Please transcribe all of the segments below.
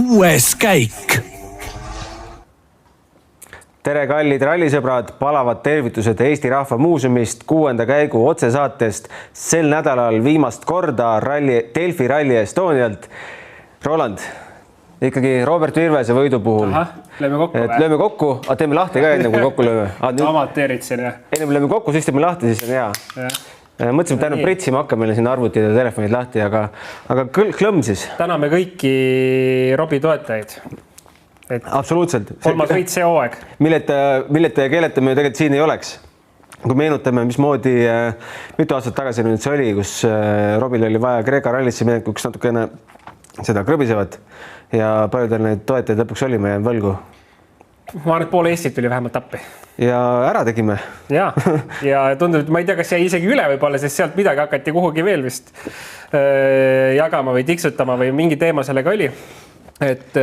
6. käik. Tere kallid rallisõbrad, palavad tervitused Eesti Rahva Muuseumist 6. käigu otsesaatest sel nädalal viimast korda Delfi Rally Estonialt. Roland, ikkagi Robert Virvese võidu puhul. Lööme kokku või? Lööme kokku, aga teeme lahti ka enne kui kokku lööme. Amateerid siin, jah? Enne lööme kokku, siis teeme lahti, siis on hea. Mõtlesime tänu pritsima hakka meile siin arvutid ja telefonid lahti, aga klõmm siis. Täname kõiki Robi toetajaid. Absoluutselt. Kolmas võit see hooaeg. Milleta ja keeleta me tegelikult siin ei oleks. Kui meenutame, mismoodi mitu aastat tagasi nüüd see oli, kus Robil oli vaja Kreeka rallisse minekuks natukene seda krõbisevat ja paljudel need toetajaid lõpuks oli meie võlgu. Ma arvan, et pool Eestit tuli vähemalt tappi. Ja ära tegime. Ja tundub, et ma ei tea, kas jäi isegi üle võib-olla, sest sealt midagi hakati kuhugi veel vist jagama või tiksutama või mingi teema sellega oli. Et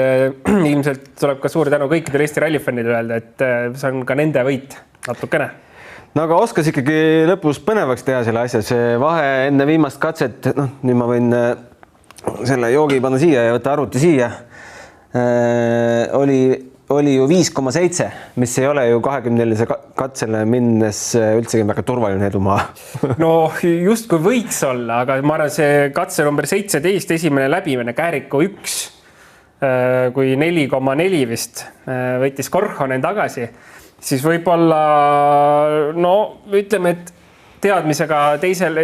ilmselt tuleb ka suur tänu kõikidele Eesti rallifännidele öelda, et see on ka nende võit natukene. No aga oskas ikkagi lõpus põnevaks teha selle asja, see vahe enne viimast katset, nüüd ma võin selle joogi panna siia ja võtta arvuti siia, oli ju 5,7, mis ei ole ju 24 katsele minnes üldsegi väga turvaline edumaa. No just kui võiks olla, aga ma arvan, see katse number 17 esimene läbimine Kääriku 1, kui 4,4 vist võttis Korhonen tagasi, siis võib-olla, ütleme, et teadmisega teisel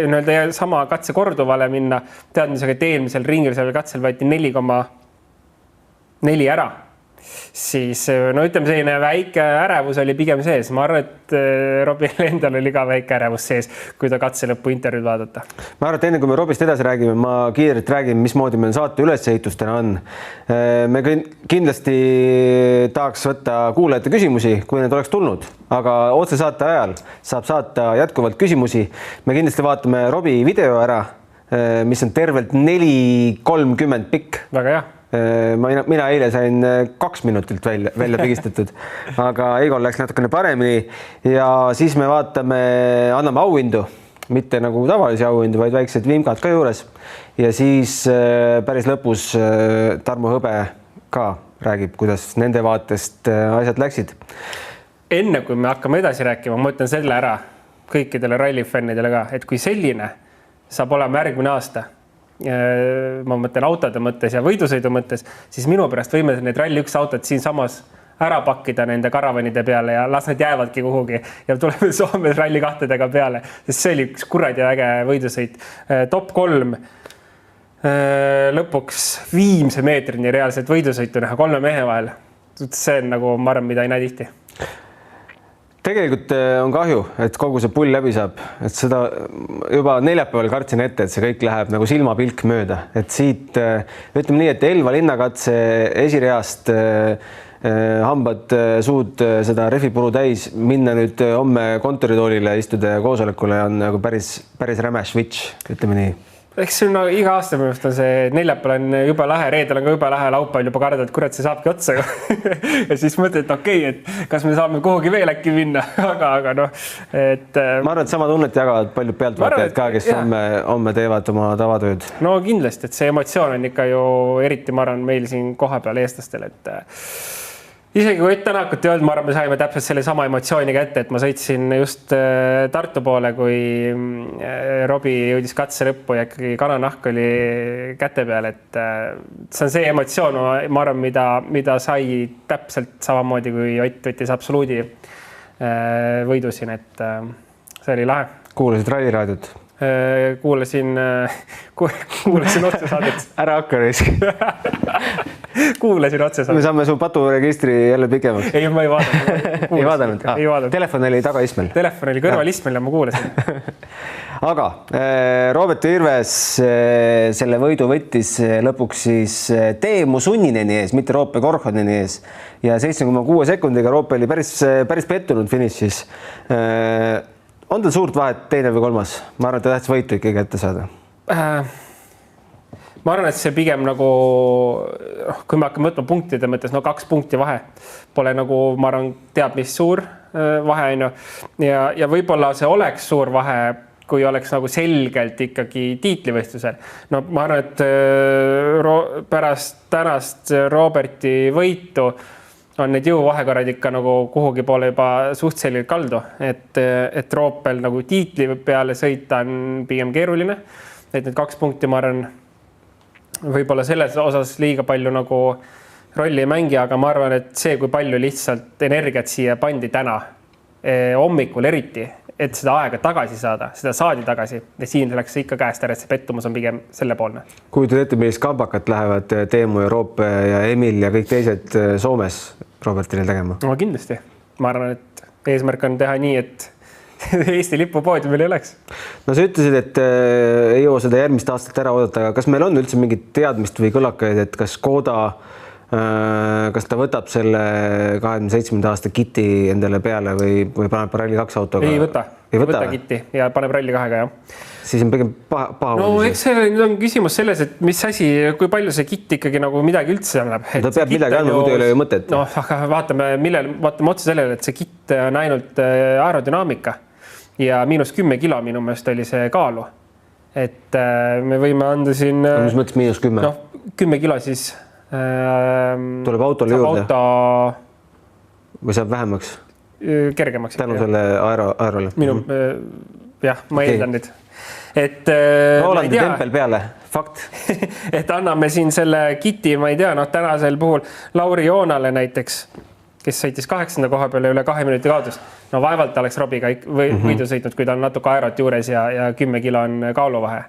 sama katse korduvale minna, teadmisega, et eelmisel ringil sellel katsel võeti 4,4 ära. Siis ütleme, selline väike ärevus oli pigem sees. Ma arvan, et Robil endal oli ka väike ärevus sees, kui ta katse lõppu intervjuud vaadata. Ma arvan, et enne kui me Robist edasi räägime, ma kiirelt räägin, mismoodi meil saate ülesehitustena on. Me kindlasti tahaks võtta kuulajate küsimusi, kui need oleks tulnud, aga otse saate ajal saab saata jätkuvalt küsimusi. Me kindlasti vaatame Robi video ära, mis on tervelt 4:30 pikk. Väga hea. Mina eile sain 2 minutilt välja pigistatud, aga Egon läks natukene paremini ja siis me vaatame, anname auhindu, mitte nagu tavalisi auhindu, vaid väiksed vimkad ka juures ja siis päris lõpus Tarmo Hõbe ka räägib, kuidas nende vaatest asjad läksid. Enne kui me hakkame edasi rääkima, ma ütlen selle ära kõikidele rallifännidele ka, et kui selline saab olema järgmine aasta, ma mõtlen autode mõttes ja võidusõidu mõttes, siis minu pärast võime need Rally 1 autod siin samas ära pakkida nende karavanide peale ja las nad jäävadki kuhugi ja tuleme Soomes Rally 2-dega peale, sest see oli üks kuradi äge võidusõit. Top 3 lõpuks viimse meetrini reaalselt võidusõitu näha 3 mehe vahel. See on nagu, ma arvan, mida ei näe tihti. Tegelikult on kahju, et kogu see pull läbi saab, et seda juba neljapäeval kartsin ette, et see kõik läheb nagu silmapilk mööda, et siit ütleme nii, et Elva linnakatse esireast hambad, suud seda rehvipuru täis, minna nüüd homme kontoritoolile istuda ja koosolekule on nagu päris räme switch, ütleme nii. Eks see on iga aasta minu arust on see neljapäeval on juba lähe, reedel on ka juba lähe, laupäeval juba karda, et kurat, see saabki otsa. Ja siis mõtled, et okei, et kas me saame kuhugi veel äkki minna, aga et... Ma arvan, et sama tunnet jagavad paljud pealtvaatajad ka, kes homme teevad oma tavatööd. No kindlasti, et see emotsioon on ikka ju eriti, ma arvan, meil siin koha peal eestlastel, et isegi kui Tänakut ei olnud, ma arvan, me saime täpselt selle sama emotsiooni kätte, et ma sõitsin just Tartu poole, kui Robi jõudis katse lõppu ja ikkagi kananahk oli käte peal, et see on see emotsioon, ma arvan, mida sai täpselt samamoodi, kui Ott võttis absoluudi võidu siin, et see oli lahe. Kuulasid ralliraadiot? Kuulasin otsesaadet. Ära hakka riski. Kuulasin otsesaadet. Me saame su paturegistri jälle pikemaks. Ei, ma ei vaadanud. Ei vaadanud? Telefon oli tagaistmel? Telefon oli kõrvalistmel ja ma kuulasin. Aga Robert Virves selle võidu võttis lõpuks siis Teemu Sunnineni ees, mitte Roope Korhoneni ees ja 7,6 sekundiga Roope oli päris pettunud finišis. On tal suurt vahet teine või kolmas? Ma arvan, et ta tähtis võitu ikkagi kätte saada. Ma arvan, et see pigem nagu, kui me hakkame võtma punktide mõttes, 2 punkti vahe. Pole nagu, ma arvan, teab mis suur vahe. Ja võib-olla see oleks suur vahe, kui oleks nagu selgelt ikkagi tiitlivõistlusel. No ma arvan, et pärast tänast Roberti võitu on need jõuvahekorrad ikka nagu kuhugi poole juba suht selgelt kaldu, et Roopel nagu tiitli peale sõita on pigem keeruline. Et need 2 punkti, ma arvan, võib-olla selles osas liiga palju nagu rolli ei mängi, aga ma arvan, et see, kui palju lihtsalt energiat siia pandi täna hommikul eriti, et seda aega tagasi saada, seda saadi tagasi ja siin läks ikka käest ära, et see pettumus on pigem selle poolne. Kujutad ette, millist kambakat lähevad Teemu ja Roope ja Emil ja kõik teised Soomes Robertile tegema? No kindlasti. Ma arvan, et eesmärk on teha nii, et Eesti lipu poodiumil ei oleks. No sa ütlesid, et ei jõua seda järgmist aastat ära oodata, aga kas meil on üldse mingit teadmist või kõlakaid, et kas Škoda, kas ta võtab selle 27. aasta kiti endale peale või paneb Rally 2 autoga? Ei võta kiti ja paneb Rally 2-ga, jah. Siis on pigem paha. No eks see on küsimus selles, et mis asi, kui palju see kitt ikkagi nagu midagi üldse annab. Ta peab midagi andma, muidu ei ole ju mõtet. No, aga vaatame otse sellele, et see kitt on ainult aerodünaamika ja -10 kilo minu meelest oli see kaalu. Et me võime anda siin... Mis mõttes -10? No, 10 kilo siis... tuleb autole juurde? Või saab vähemaks? Kergemaks. Tänu selle aerole? Jah, ma eeldan nüüd. Roolandi tempel peale, fakt. Et anname siin selle kiti, ma ei tea, tänasel puhul Lauri Joonale näiteks, kes sõitis 8. koha peale üle 2 minuti kaotust. No vaevalt oleks Robiga võidu sõitnud, kui ta on natuke aerot juures ja 10 kilo on kaaluvahe.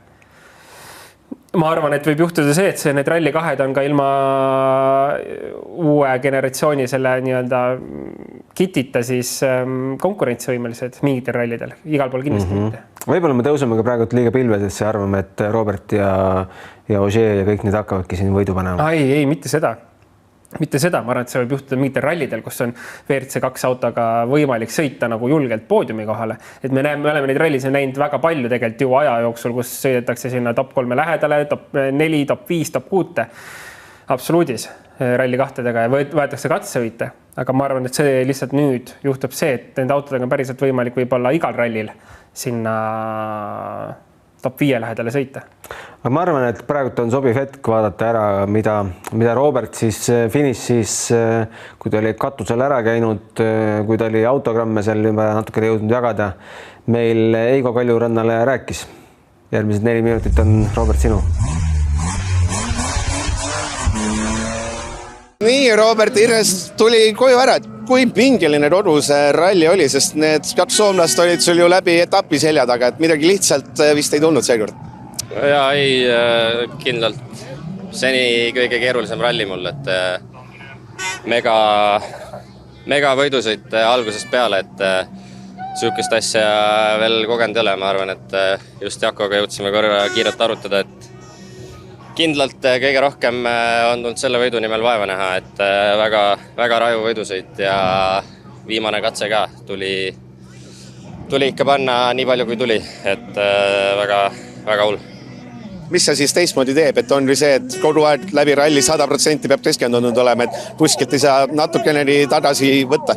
Ma arvan, et võib juhtuda see, et need Rally 2 on ka ilma uue generatsiooni selle nii-öelda kitita siis konkurentsivõimelised mingitel rallidel. Igal pool kindlasti mitte. Võib-olla me tõuseme ka praegu liiga pilvedesse ja arvame, et Robert ja Ogier ja kõik need hakkavadki siin võidu panema. Ei, mitte seda. Mitte seda, ma arvan, et see võib juhtuda mingitel rallidel, kus on WRC2 autoga võimalik sõita nagu julgelt poodiumi kohale. Et me oleme neid rallis näinud väga palju tegelikult ju aja jooksul, kus sõidetakse sinna top 3 lähedale, top 4, top 5, top 6 absoluudis ralli 2-dega ja võetakse katsevõite. Aga ma arvan, et see lihtsalt nüüd juhtub see, et nende autodega on päriselt võimalik võib-olla igal rallil sinna top 5 lähedale sõita. Aga ma arvan, et praegult on sobiv hetk vaadata ära, mida Robert siis finišis, kui ta oli katusel ära käinud, kui ta oli autogramme seal juba natuke jõudnud jagada. Meil Eigo Kaljurannale rääkis. Järgmised 4 minutit on Robert sinu. Nii, Robert Irres tuli koju ära, et kui pingeline rodu see ralli oli, sest need 2 soomlast olid sul ju läbi etapi selja taga, et midagi lihtsalt vist ei tulnud seekord. Ja ei, kindlalt seni kõige keerulisem ralli mul, et mega võidusõit algusest peale, et sihukest asja veel kogenud ei ole. Ma arvan, et just Jakoga jõudsime korra kiirelt arutada, et kindlalt kõige rohkem on tulnud selle võidu nimel vaeva näha, et väga raju võidusõit ja viimane katse ka tuli ikka panna nii palju kui tuli, et väga hull. Mis see siis teistmoodi teeb, et on see, et kogu aeg läbi ralli 100% peab keskendunud olema, et kuskilt ei saa natukene tagasi võtta?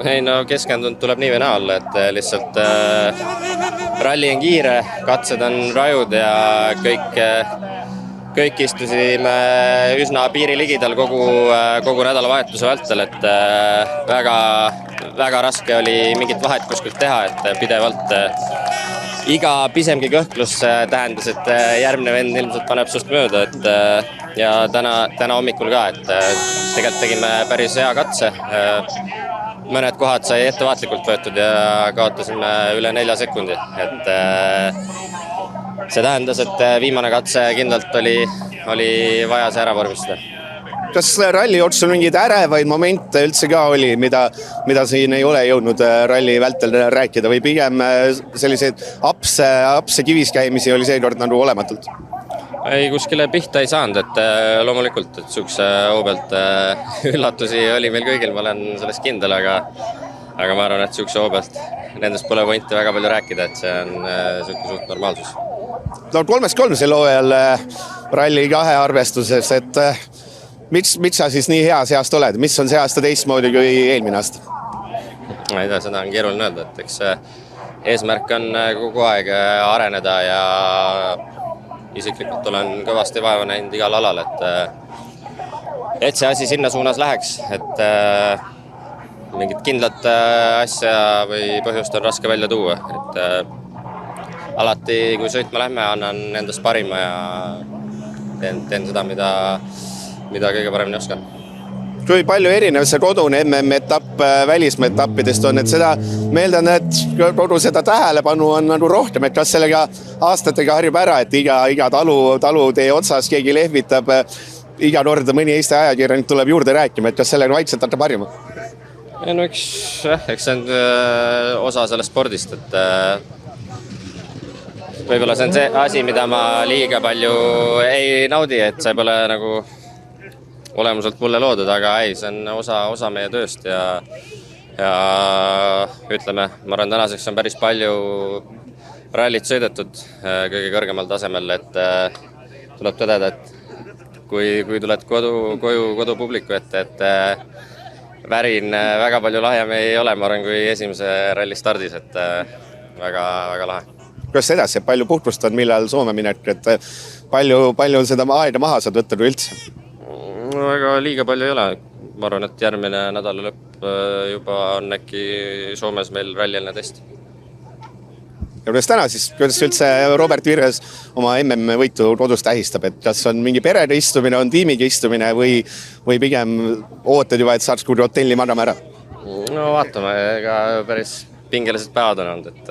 Ei, no keskendunud tuleb nii või naa olla, et lihtsalt ralli on kiire, katsed on rajud ja kõik istusime üsna piiri ligidal kogu nädalavahetuse vältel, et väga raske oli mingit vahet kuskilt teha, et pidevalt iga pisemgi kõhklus tähendas, et järgmine vend ilmselt paneb sust mööda, et ja täna hommikul ka, et tegelikult tegime päris hea katse. Mõned kohad sai ettevaatlikult võetud ja kaotasime üle 4 sekundi, et see tähendas, et viimane katse kindlalt oli vaja see ära vormistada. Kas ralli otsul mingeid ärevaid momente üldse ka oli, mida siin ei ole jõudnud ralli vältel rääkida või pigem selliseid apse kivis käimisi oli seekord nagu olematult? Ei, kuskile pihta ei saanud, et loomulikult, et sihukese hoobelt üllatusi oli meil kõigil, ma olen sellest kindel, aga ma arvan, et sihukese hoobelt nendest pole pointi väga palju rääkida, et see on sihuke suht normaalsus. No 3-3 sel hooajal ralli 2 arvestuses, et miks sa siis nii hea see aasta oled? Mis on see aasta teistmoodi kui eelmine aasta? Ma ei tea, seda on keeruline öelda, et eks eesmärk on kogu aeg areneda ja isiklikult olen kõvasti vaeva näinud igal alal, et see asi sinna suunas läheks, et mingit kindlat asja või põhjust on raske välja tuua, et alati, kui sõitma lähme, annan endast parima ja teen seda, mida kõige paremini oskan. Kui palju erinev see kodune MM-etapp välismaa etappidest on, et seda meeldan, et kodu seda tähelepanu on nagu rohkem, et kas sellega aastatega harjub ära, et iga talutee otsas keegi lehvitab, iga kord mõni Eesti ajakirjanik tuleb juurde rääkima, et kas sellega vaikselt hakkab harjuma? No eks see on osa sellest spordist, et võib-olla see on see asi, mida ma liiga palju ei naudi, et see pole nagu olemuselt mulle loodud, aga ei, see on osa meie tööst ja ütleme, ma arvan, tänaseks on päris palju rallit sõidetud kõige kõrgemal tasemel, et tuleb tõdeda, et kui tuled kodupubliku ette, et värin väga palju lahem ei ole, ma arvan, kui esimese ralli stardis, et väga lahe. Kuidas edasi, palju puhkust on, millal Soome minek, et palju seda aega maha saad võtta kui üldse? No väga liiga palju ei ole. Ma arvan, et järgmine nädala lõpp juba on äkki Soomes meil rallieelne test. Ja kuidas täna siis, kuidas üldse Robert Virves oma MM-võitu kodus tähistab, et kas on mingi perede istumine, on tiimiga istumine või pigem ootad juba, et saaks kuhugi hotelli magama ära? No vaatame, ega päris pingelised päevad on olnud, et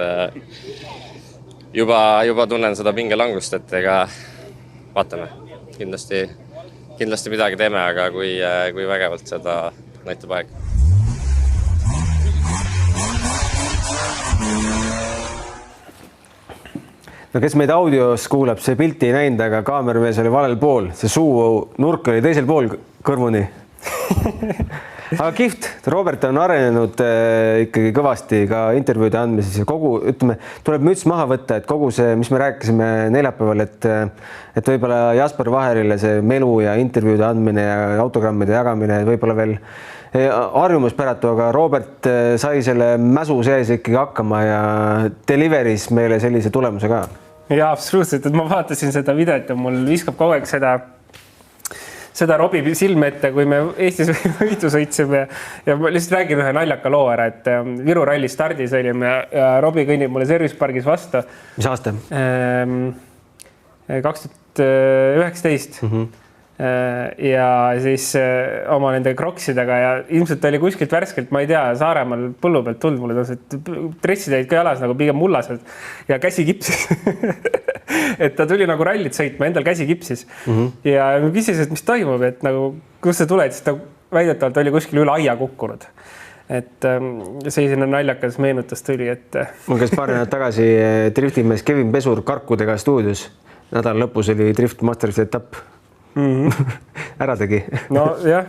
juba tunnen seda pingelangust, et ega vaatame, kindlasti midagi teeme, aga kui vägevalt seda näitab aeg. No kes meid audios kuuleb, see pilti ei näinud, aga kaamermees oli valel pool, see suu nurk oli teisel pool kõrvuni. Aga kihvt, Robert on arenenud ikkagi kõvasti ka intervjuude andmises ja tuleb müts maha võtta, et kogu see, mis me rääkisime neljapäeval, et võib-olla Jasper Vaherile see melu ja intervjuude andmine ja autogrammide jagamine võib-olla veel harjumuspäratu, aga Robert sai selle mäsu sees ikkagi hakkama ja deliveris meile sellise tulemuse ka. Ja absoluutselt, et ma vaatasin seda videot ja mul viskab kogu aeg seda Robi silme ette, kui me Eestis võitu sõitsime ja ma lihtsalt räägin ühe naljaka loo ära, et Viru ralli stardis olime ja Robi kõnnib mulle servicepargis vastu. Mis aasta? 2019. Ja siis oma nende kroksidega ja ilmselt oli kuskilt värskelt, ma ei tea, Saaremaal põllu pealt tuld mulle tõus, et dressid jäid ka jalas nagu pigem mullased ja käsi kipsis. Et ta tuli nagu rallit sõitma, endal käsi kipsis ja ma küsis, et mis toimub, et nagu kus see tuled, siis ta väidetavalt oli kuskil üle aia kukkunud. Et see sinna naljakas meenutus tuli, et mul käis paar nädalat tagasi driftimees Kevin Pesur karkudega stuudios. Nädala lõpus oli Drift Masters etapp. Ära tegi. No jah.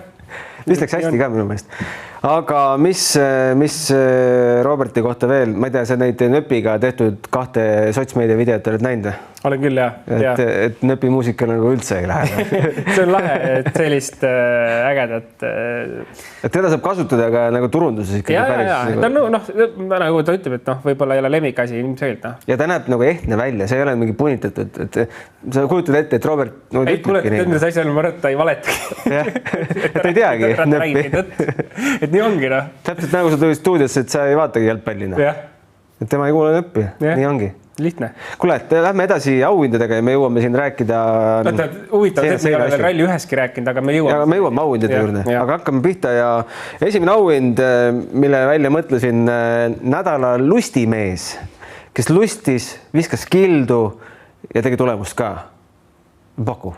Mis läks hästi ka minu meelest. Aga mis Roberti kohta veel, ma ei tea, sa neid Nöpiga tehtud 2 sotsmeedia videot oled näinud? Olen küll, jah. Et Nöpi muusika nagu üldse ei lähe. See on lahe, et sellist ägedat. Et teda saab kasutada ka nagu turunduses ikkagi päris. Ta nagu ta ütleb, et võib-olla ei ole lemmikasi ilmselt. Ja ta näeb nagu ehtne välja, see ei ole mingi punitatud. Sa kujutad ette, et Robert... Ei kuulet, nendes asjal ma arvan, et ta ei valetagi. Et ta ei teagi Nöppi. Et nii ongi, noh. Täpselt nagu sa tulid stuudiosse, et sa ei vaatagi jalgpallina. Et tema ei kuule Nöppi, nii ongi. Lihtne. Kuule, et lähme edasi auhindadega ja me jõuame siin rääkida... Huvitav, et me ei ole veel ralli üheski rääkinud, aga me jõuame. Ja me jõuame auhindade juurde, aga hakkame pihta ja esimene auhind, mille välja mõtlesin nädala lustimees, kes lustis, viskas kildu ja tegi tulemust ka. Paku.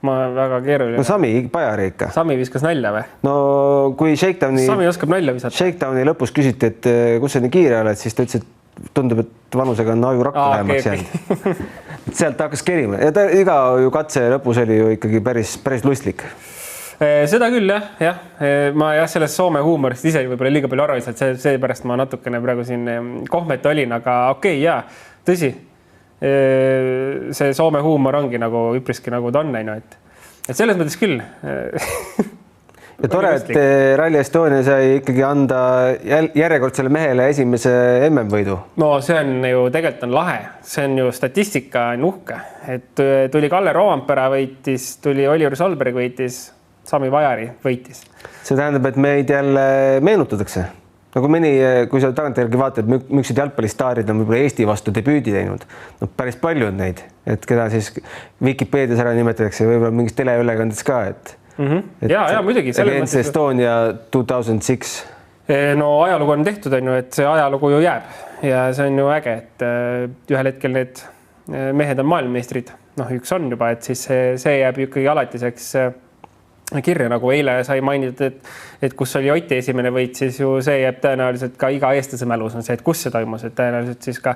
Ma väga keeruline. No Sami Pajari ikka. Sami viskas nalja või? No kui Shakedowni... Sami oskab nalja visata. Shakedowni lõpus küsiti, et kus sa nii kiire oled, siis ta ütles, et tundub, et vanusega on aju rakku lähemaks jäänud. Sealt ta hakkas kerima. Ja ta iga ju katse lõpus oli ju ikkagi päris lustlik. Seda küll, jah. Ma sellest Soome huumorist ise võib-olla liiga palju arvasin, et seepärast ma natukene praegu siin kohmet olin, aga okei, jaa, tõsi. See Soome huumor ongi nagu üpriski nagu ta on näinud, et selles mõttes küll. ja tore, et Rally Estonia sai ikkagi anda järjekordsele mehele esimese MM-võidu. No see on ju tegelikult on lahe, see on ju statistika on uhke, et tuli Kalle Roompere võitis, tuli Oliver Solberg võitis, Sami Vajari võitis. See tähendab, et meid jälle meenutatakse. Nagu mõni, kui sa tagantjärgi vaatad, miksed jalgpallistaarid on võib-olla Eesti vastu debüüdi teinud. No, päris palju on neid, et keda siis Wikipeedias ära nimetatakse, võib-olla mingis teleülekandes ka, et ja muidugi. Against Estonia 2006. No ajalugu on tehtud, on ju, et see ajalugu ju jääb ja see on ju äge, et ühel hetkel need mehed on maailmameistrid. Noh, üks on juba, et siis see jääb ikkagi alatiseks kirja, nagu eile sai mainitud, et kus oli Oti esimene võit, siis ju see jääb tõenäoliselt ka iga eestlase mälus on see, et kus see toimus, et tõenäoliselt siis ka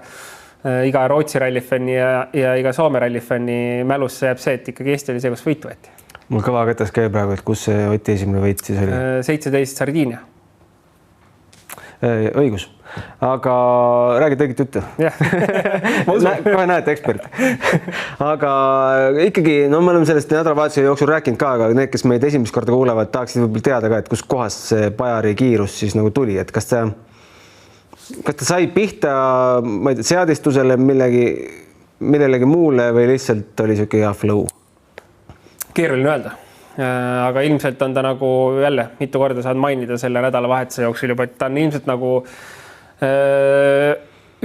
iga Rootsi rallifänni ja iga Soome rallifänni mälus jääb see, et ikkagi Eesti oli see, kus võit võeti. Mul kõva kätes käib praegu, et kus see Oti esimene võit siis oli? 17 Sardiinia. Õigus. Aga räägid õigit juttu. Kohe näete ekspert. Aga ikkagi, no me oleme sellest nädalavahetuse jooksul rääkinud ka, aga need, kes meid esimest korda kuulevad, tahaksid võib-olla teada ka, et kus kohas see Bajari kiirus siis nagu tuli, et kas ta sai pihta, ma ei tea, seadistusele millelegi muule või lihtsalt oli siuke hea flow? Keeruline öelda. Aga ilmselt on ta nagu jälle mitu korda saanud mainida selle nädalavahetuse jooksul juba, et ta on ilmselt nagu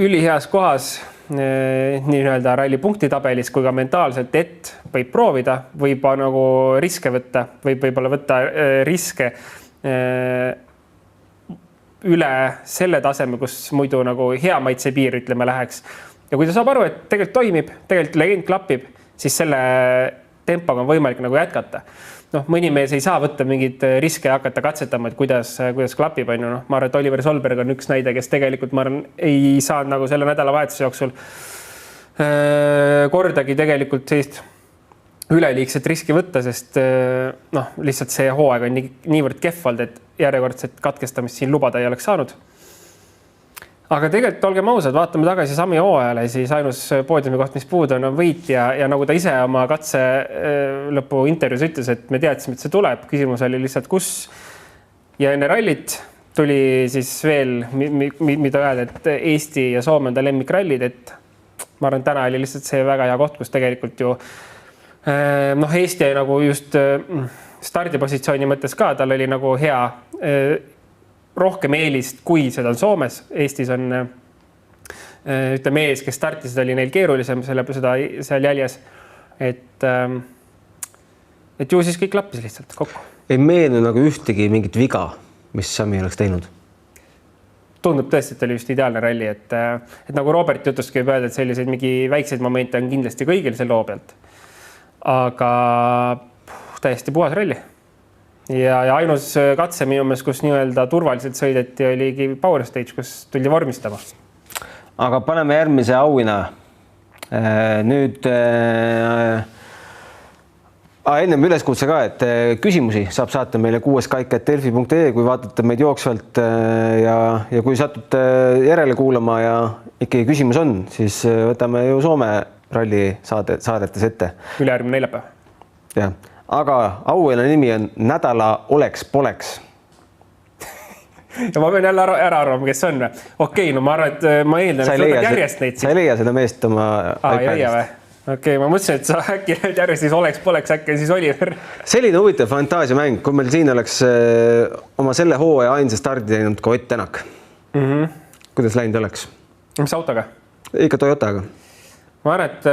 üliheas kohas nii-öelda ralli punktitabelis kui ka mentaalselt, et võib proovida, võib nagu riske võtta, võib-olla võtta riske üle selle taseme, kus muidu nagu hea maitse piir, ütleme, läheks. Ja kui ta saab aru, et tegelikult toimib, tegelikult legend klapib, siis selle tempoga on võimalik nagu jätkata. Noh, mõni mees ei saa võtta mingid riske ja hakata katsetama, et kuidas klapib. Ma arvan, et Oliver Solberg on üks näide, kes tegelikult ei saa nagu selle nädalavahetuse jooksul kordagi tegelikult sellist üleliigset riski võtta, sest lihtsalt see hooaeg on niivõrd kehvald, et järjekordset katkestamist siin lubada ei oleks saanud. Aga tegelikult olgem ausad, vaatame tagasi Sami hooajale, siis ainus poodiumi koht, mis puudu on võit ja nagu ta ise oma katse lõpu intervjuus ütles, et me teadsime, et see tuleb. Küsimus oli lihtsalt kus. Ja enne rallit tuli siis veel, mida öelda, et Eesti ja Soome on ta lemmikrallid, et ma arvan, täna oli lihtsalt see väga hea koht, kus tegelikult ju Eesti oli nagu just stardipositsiooni mõttes ka, tal oli nagu hea rohkem eelist, kui seda on Soomes. Eestis on mees, kes startisid, oli neil keerulisem seda seal jäljes. Et ju siis kõik lappis lihtsalt kokku. Ei meenu nagu ühtegi mingit viga, mis Sami oleks teinud? Tundub tõesti, et oli just ideaalne ralli. Et nagu Robert jutustki võib öelda, et selliseid mingi väikseid momente on kindlasti kõigil selle loo pealt. Aga täiesti puhas ralli. Ja ainus katse minu meelest, kus nii-öelda turvaliselt sõideti, oligi Power Stage, kus tuldi vormistama. Aga paneme järgmise auina. Nüüd ennem üleskutse ka, et küsimusi saab saata meile kuueskaik@delfi.ee, kui vaatate meid jooksvalt ja kui satute järele kuulama ja ikkagi küsimus on, siis võtame ju Soome ralli saadetes ette. Ülejärgmine neljapäev. Jah. Aga auena nimi on Nädala oleks-poleks. Ja ma pean jälle ära arvama, kes on. Okei, no ma arvan, et ma eeldan, et võtad järjest neid. Sa ei leia seda meest oma iPadist. Okei, ma mõtlesin, et sa äkki järjest siis oleks-poleks, äkki siis Oliver. Selline huvitav fantaasiamäng, kui meil siin oleks oma selle hooaja ainsa stardi teinud ka Ott Tänak. Kuidas läinud oleks? Mis autoga? Ikka Toyotaga. Ma arvan, et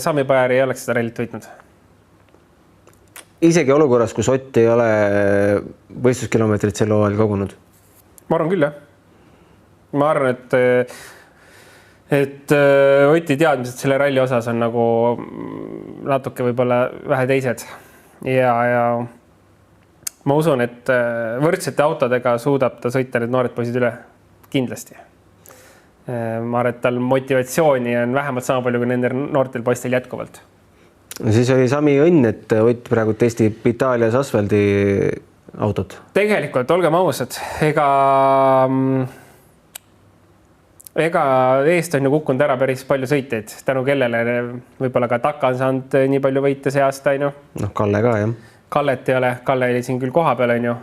Sami Bajari ei oleks seda rallit võitnud. Isegi olukorras, kus Ott ei ole võistluskilomeetrit selle hooajal kogunud? Ma arvan küll, jah. Ma arvan, et Oti teadmised selle ralli osas on nagu natuke võib-olla vähe teised. Ja ma usun, et võrdsete autodega suudab ta sõita need noored poisid üle kindlasti. Ma arvan, et tal motivatsiooni on vähemalt sama palju kui nende noortel poistel jätkuvalt. Siis oli Sami õnn, et Ott praegu testib Itaalias asfaldi autot. Tegelikult, olgem ausad, ega eest on ju kukkunud ära päris palju sõiteid, tänu kellele võib-olla ka Taka on saanud nii palju võite see aasta. Kalle ka, jah. Kallet ei ole, Kalle oli siin küll koha peal, on ju.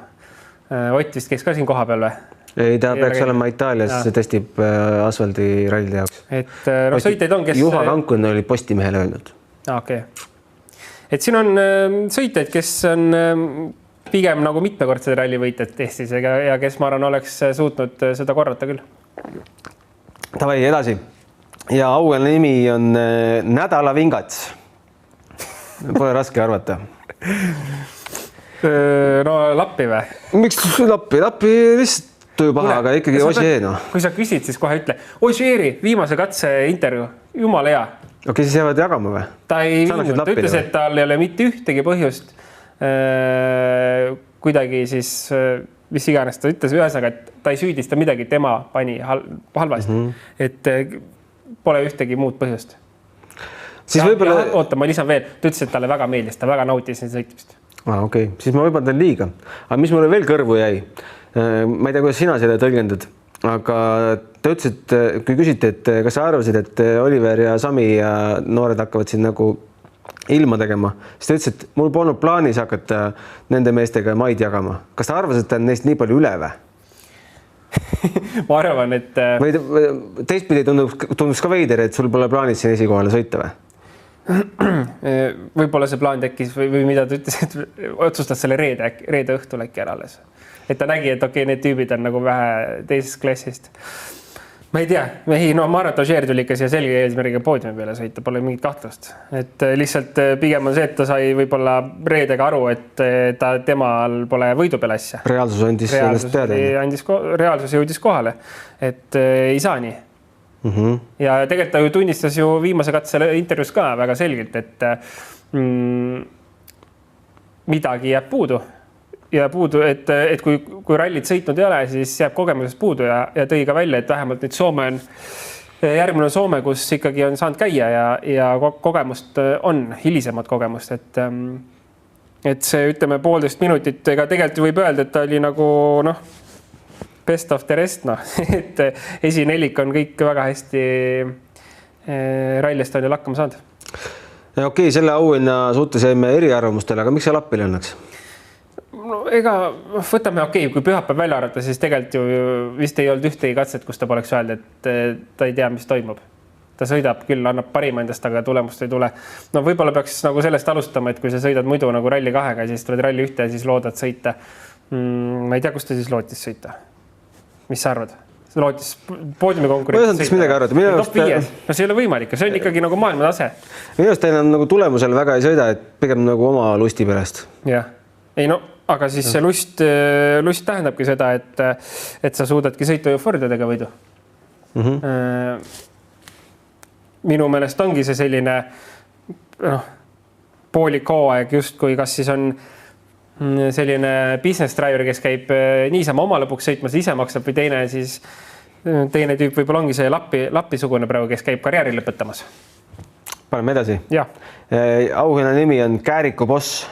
Ott vist käis ka siin koha peal või? Ei, ta peaks olema Itaalias, see testib asfaldirallide jaoks. Et sõiteid on, kes... Juha Kankun oli Postimehele öelnud. Okei. Et siin on sõiteid, kes on pigem nagu mitmekordsed rallivõitjad Eestis ja kes ma arvan oleks suutnud seda korrata küll. Tavai, edasi. Ja auenne nimi on Nädala Vingats. Pole raske arvata. No Lappi või? Miks Lappi? Lappi lihtsalt tuju paha, aga ikkagi Ogier, noh. Kui sa küsid, siis kohe ütle. Ogieri viimase katse intervjuu. Jumala hea. Okei, siis jäävad jagama või? Ta ei viinud. Ta ütles, et tal ei ole mitte ühtegi põhjust kuidagi siis, mis iganes ta ütles ühesõnaga, et ta ei süüdista midagi, tema pani halvasti. Et pole ühtegi muud põhjust. Siis võibolla... Oota, ma lisan veel. Ta ütles, et talle väga meeldis, ta väga nautis sõitmist. Okei. Siis ma võibolla teen liiga. Aga mis mulle veel kõrvu jäi? Ma ei tea, kuidas sina selle tõlgendad, aga ta ütles, et kui küsiti, et kas sa arvasid, et Oliver ja Sami ja noored hakkavad siin nagu ilma tegema, siis ta ütles, et mul polnud plaanis hakata nende meestega maid jagama. Kas ta arvas, et ta on neist nii palju üle või? Ma arvan, et... Teistpidi tundus ka veider, et sul pole plaanis siin esikohale sõita või? Võib-olla see plaan tekkis või mida ta ütles, et otsustas selle reede õhtul äkki ära alles. Et ta nägi, et okei, need tüübid on nagu vähe teisest klassist. Ma ei tea, ma arvan, et Ogier tuli ikka siia selge eesmärgiga poodiumi peale sõita, pole mingit kahtlust. Et lihtsalt pigem on see, et ta sai võib-olla reedega aru, et temal pole võidu peale asja. Reaalsus andis sellest teada. Reaalsus jõudis kohale, et ei saa nii. Ja tegelikult ta ju tunnistas ju viimase katse intervjuus ka väga selgelt, et midagi jääb puudu. Ja puudu, et kui rallit sõitnud ei ole, siis jääb kogemusest puudu ja tõi ka välja, et vähemalt nüüd Soome on järgmine Soome, kus ikkagi on saanud käia ja kogemust on, hilisemat kogemust, et see, ütleme, 1,5 minutit, ega tegelikult võib öelda, et ta oli nagu, best of the rest, et esinelik on kõik väga hästi rallist on ju lakkama saanud. Okei, selle auhinna suhtes jäime eriarvamustele, aga miks see Lappile õnneks? Ega võtame kui pühapäev välja arvata, siis tegelikult ju vist ei olnud ühtegi katset, kus ta poleks öelnud, et ta ei tea, mis toimub. Ta sõidab küll, annab parima endast, aga tulemust ei tule. Võib-olla peaks nagu sellest alustama, et kui sa sõidad muidu nagu ralli 2-ga, siis tuled ralli 1 ja siis loodad sõita. Ma ei tea, kus ta siis lootis sõita. Mis sa arvad? Lootis poodiumi konkurentsi. Ma ei midagi arvata. See ei ole võimalik, see on ikkagi nagu maailma tase. Minu arust enam nagu tulemusel väga ei sõida, et pigem nagu oma lusti pärast. Jah. Ei aga siis see lust tähendabki seda, et sa suudadki sõita eufordadega võidu. Minu meelest ongi see selline poolik hooaeg justkui, kas siis on selline business driver, kes käib niisama oma lõpuks sõitmas, ise maksab või teine tüüp võib-olla ongi see Lappi-sugune praegu, kes käib karjääri lõpetamas. Paneme edasi. Ja. Auhinna nimi on Kääriku boss.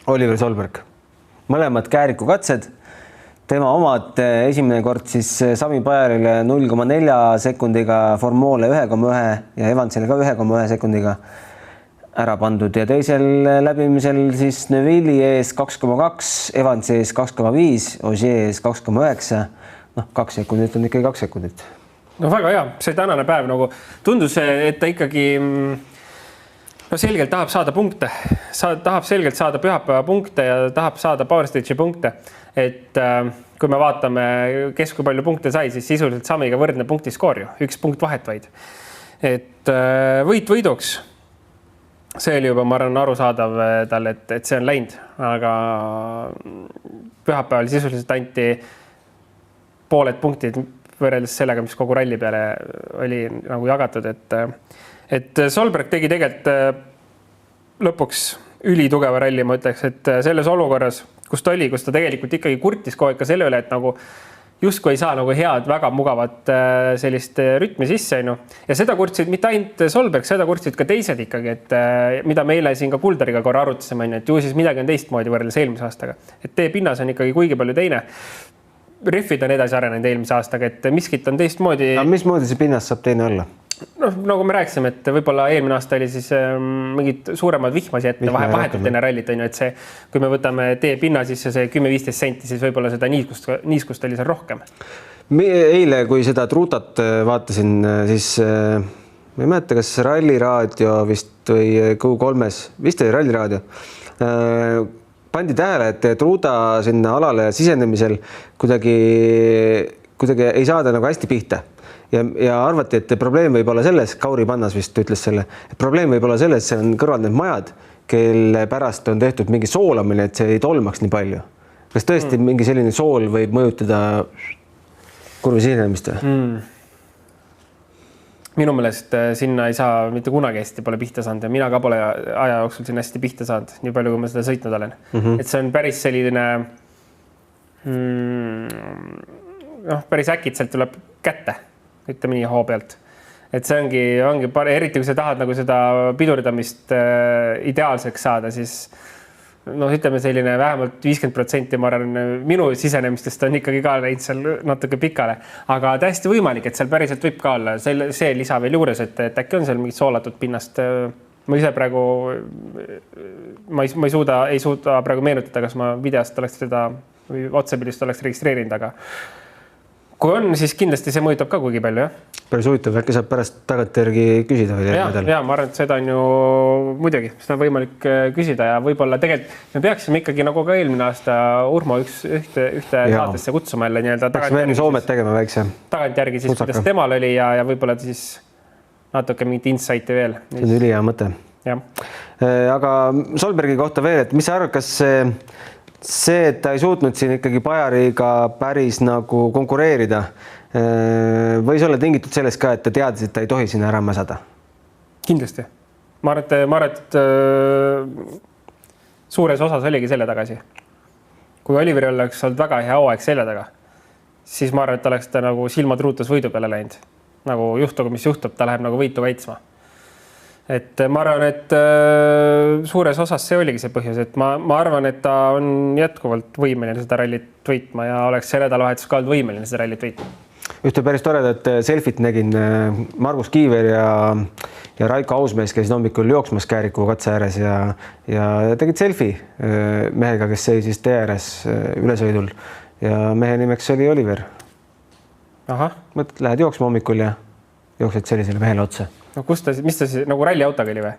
Oliver Solberg. Mõlemad Kääriku katsed. Tema omad esimene kord siis Sami Pajarile 0,4 sekundiga, Formole 1,1 ja Evansile ka 1,1 sekundiga ära pandud. Ja teisel läbimisel siis Neville'i ees 2,2, Evansi ees 2,5, Ogier ees 2,9. 2 sekundit on ikkagi 2 sekundit. Väga hea. See tänane päev nagu tundus, et ta ikkagi... selgelt tahab saada punkte, tahab selgelt saada pühapäeva punkte ja tahab saada Power Stage'i punkte. Et kui me vaatame, kes kui palju punkte sai, siis sisuliselt Samiga võrdne punktiskoor ju, 1 punkt vahet vaid. Et võiduks, see oli juba, ma arvan, arusaadav tal, et see on läinud, aga pühapäeval sisuliselt anti pooled punktid võrreldes sellega, mis kogu ralli peale oli nagu jagatud, et Solberg tegi tegelikult lõpuks ülitugeva ralli, ma ütleks, et selles olukorras, kus ta tegelikult ikkagi kurtis kogu aeg ka selle üle, et nagu justkui ei saa nagu head, väga mugavat sellist rütmi sisse. Ja seda kurtsid mitte ainult Solberg, seda kurtsid ka teised ikkagi, et mida meile siin ka Kuldariga korra arutasime, et ju siis midagi on teistmoodi võrreldes eelmise aastaga. Et tee pinnas on ikkagi kuigi palju teine. rehvid on edasi arenenud eelmise aastaga, et miskit on teistmoodi. Mismoodi see pinnas saab teine olla? Noh, nagu me rääkisime, et võib-olla eelmine aasta oli siis mingid suuremad vihmasi ette vahetult enne rallit, on ju, et see, kui me võtame tee pinna sisse see 10-15 senti, siis võib-olla seda niiskust oli seal rohkem. Eile, kui seda truutat vaatasin, siis ma ei mäleta, kas ralliraadio vist või Q3-s, vist oli ralliraadio, pandi tähele, et truuta sinna alale sisenemisel kuidagi ei saada nagu hästi pihta. Ja arvati, et probleem võib olla selles, Kauri Pannas vist ütles selle, et probleem võib olla selles, see on kõrval need majad, kelle pärast on tehtud mingi soolamine, et see ei tolmaks nii palju. Kas tõesti mingi selline sool võib mõjutada kurvi sisenemist? Minu meelest sinna ei saa mitte kunagi hästi pole pihta saanud ja mina ka pole aja jooksul sinna hästi pihta saanud, nii palju, kui ma seda sõitnud olen. Et see on päris selline päris äkitselt tuleb kätte, ütleme nii hoo pealt. Et see ongi eriti kui sa tahad nagu seda piduridamist ideaalseks saada, siis ütleme selline vähemalt 50% ma arvan, minu sisenemistest on ikkagi ka läinud seal natuke pikale, aga täiesti võimalik, et seal päriselt võib ka olla see lisa veel juures, et äkki on seal mingit soolatud pinnast. Ma ise praegu ei suuda praegu meenutada, kas ma videost oleks seda või otsepildist oleks registreerinud, aga kui on, siis kindlasti see mõjutab ka kuigi palju, jah. Päris huvitav, äkki saab pärast tagantjärgi küsida või ja ma arvan, et seda on ju muidugi, seda on võimalik küsida ja võib-olla tegelikult me peaksime ikkagi nagu ka eelmine aasta Urmo ühte saatesse kutsuma jälle nii-öelda Soomet tegema väikse tagantjärgi siis, kuidas temal oli ja võib-olla siis natuke mingit insighti veel. See on ülihea mõte. Aga Solbergi kohta veel, et mis sa arvad, kas see, et ta ei suutnud siin ikkagi Bajariga päris nagu konkureerida, võis olla tingitud sellest ka, et ta teadis, et ta ei tohi sinna ära mäsada? Kindlasti. Ma arvan, et suures osas oligi selle tagasi. Kui Oliveri oleks olnud väga hea hooaeg selja taga, siis ma arvan, et oleks ta nagu silmad ruutus võidu peale läinud. Nagu juhtugu, mis juhtub, ta läheb nagu võitu kaitsma. Et ma arvan, et suures osas see oligi see põhjus, et ma arvan, et ta on jätkuvalt võimeline seda rallit võitma ja oleks see nädalavahetus ka olnud võimeline seda rallit võitma. Ühte päris toredat selfit nägin Margus Kiiver ja Raiko Ausmees käisid hommikul jooksmas Kääriku katse ääres ja tegid selfie mehega, kes seisis tee ääres ülesõidul ja mehe nimeks oli Oliver. Mõtled, lähed jooksma hommikul ja jooksed sellisele mehele otsa. No mis ta siis nagu ralliautoga oli või?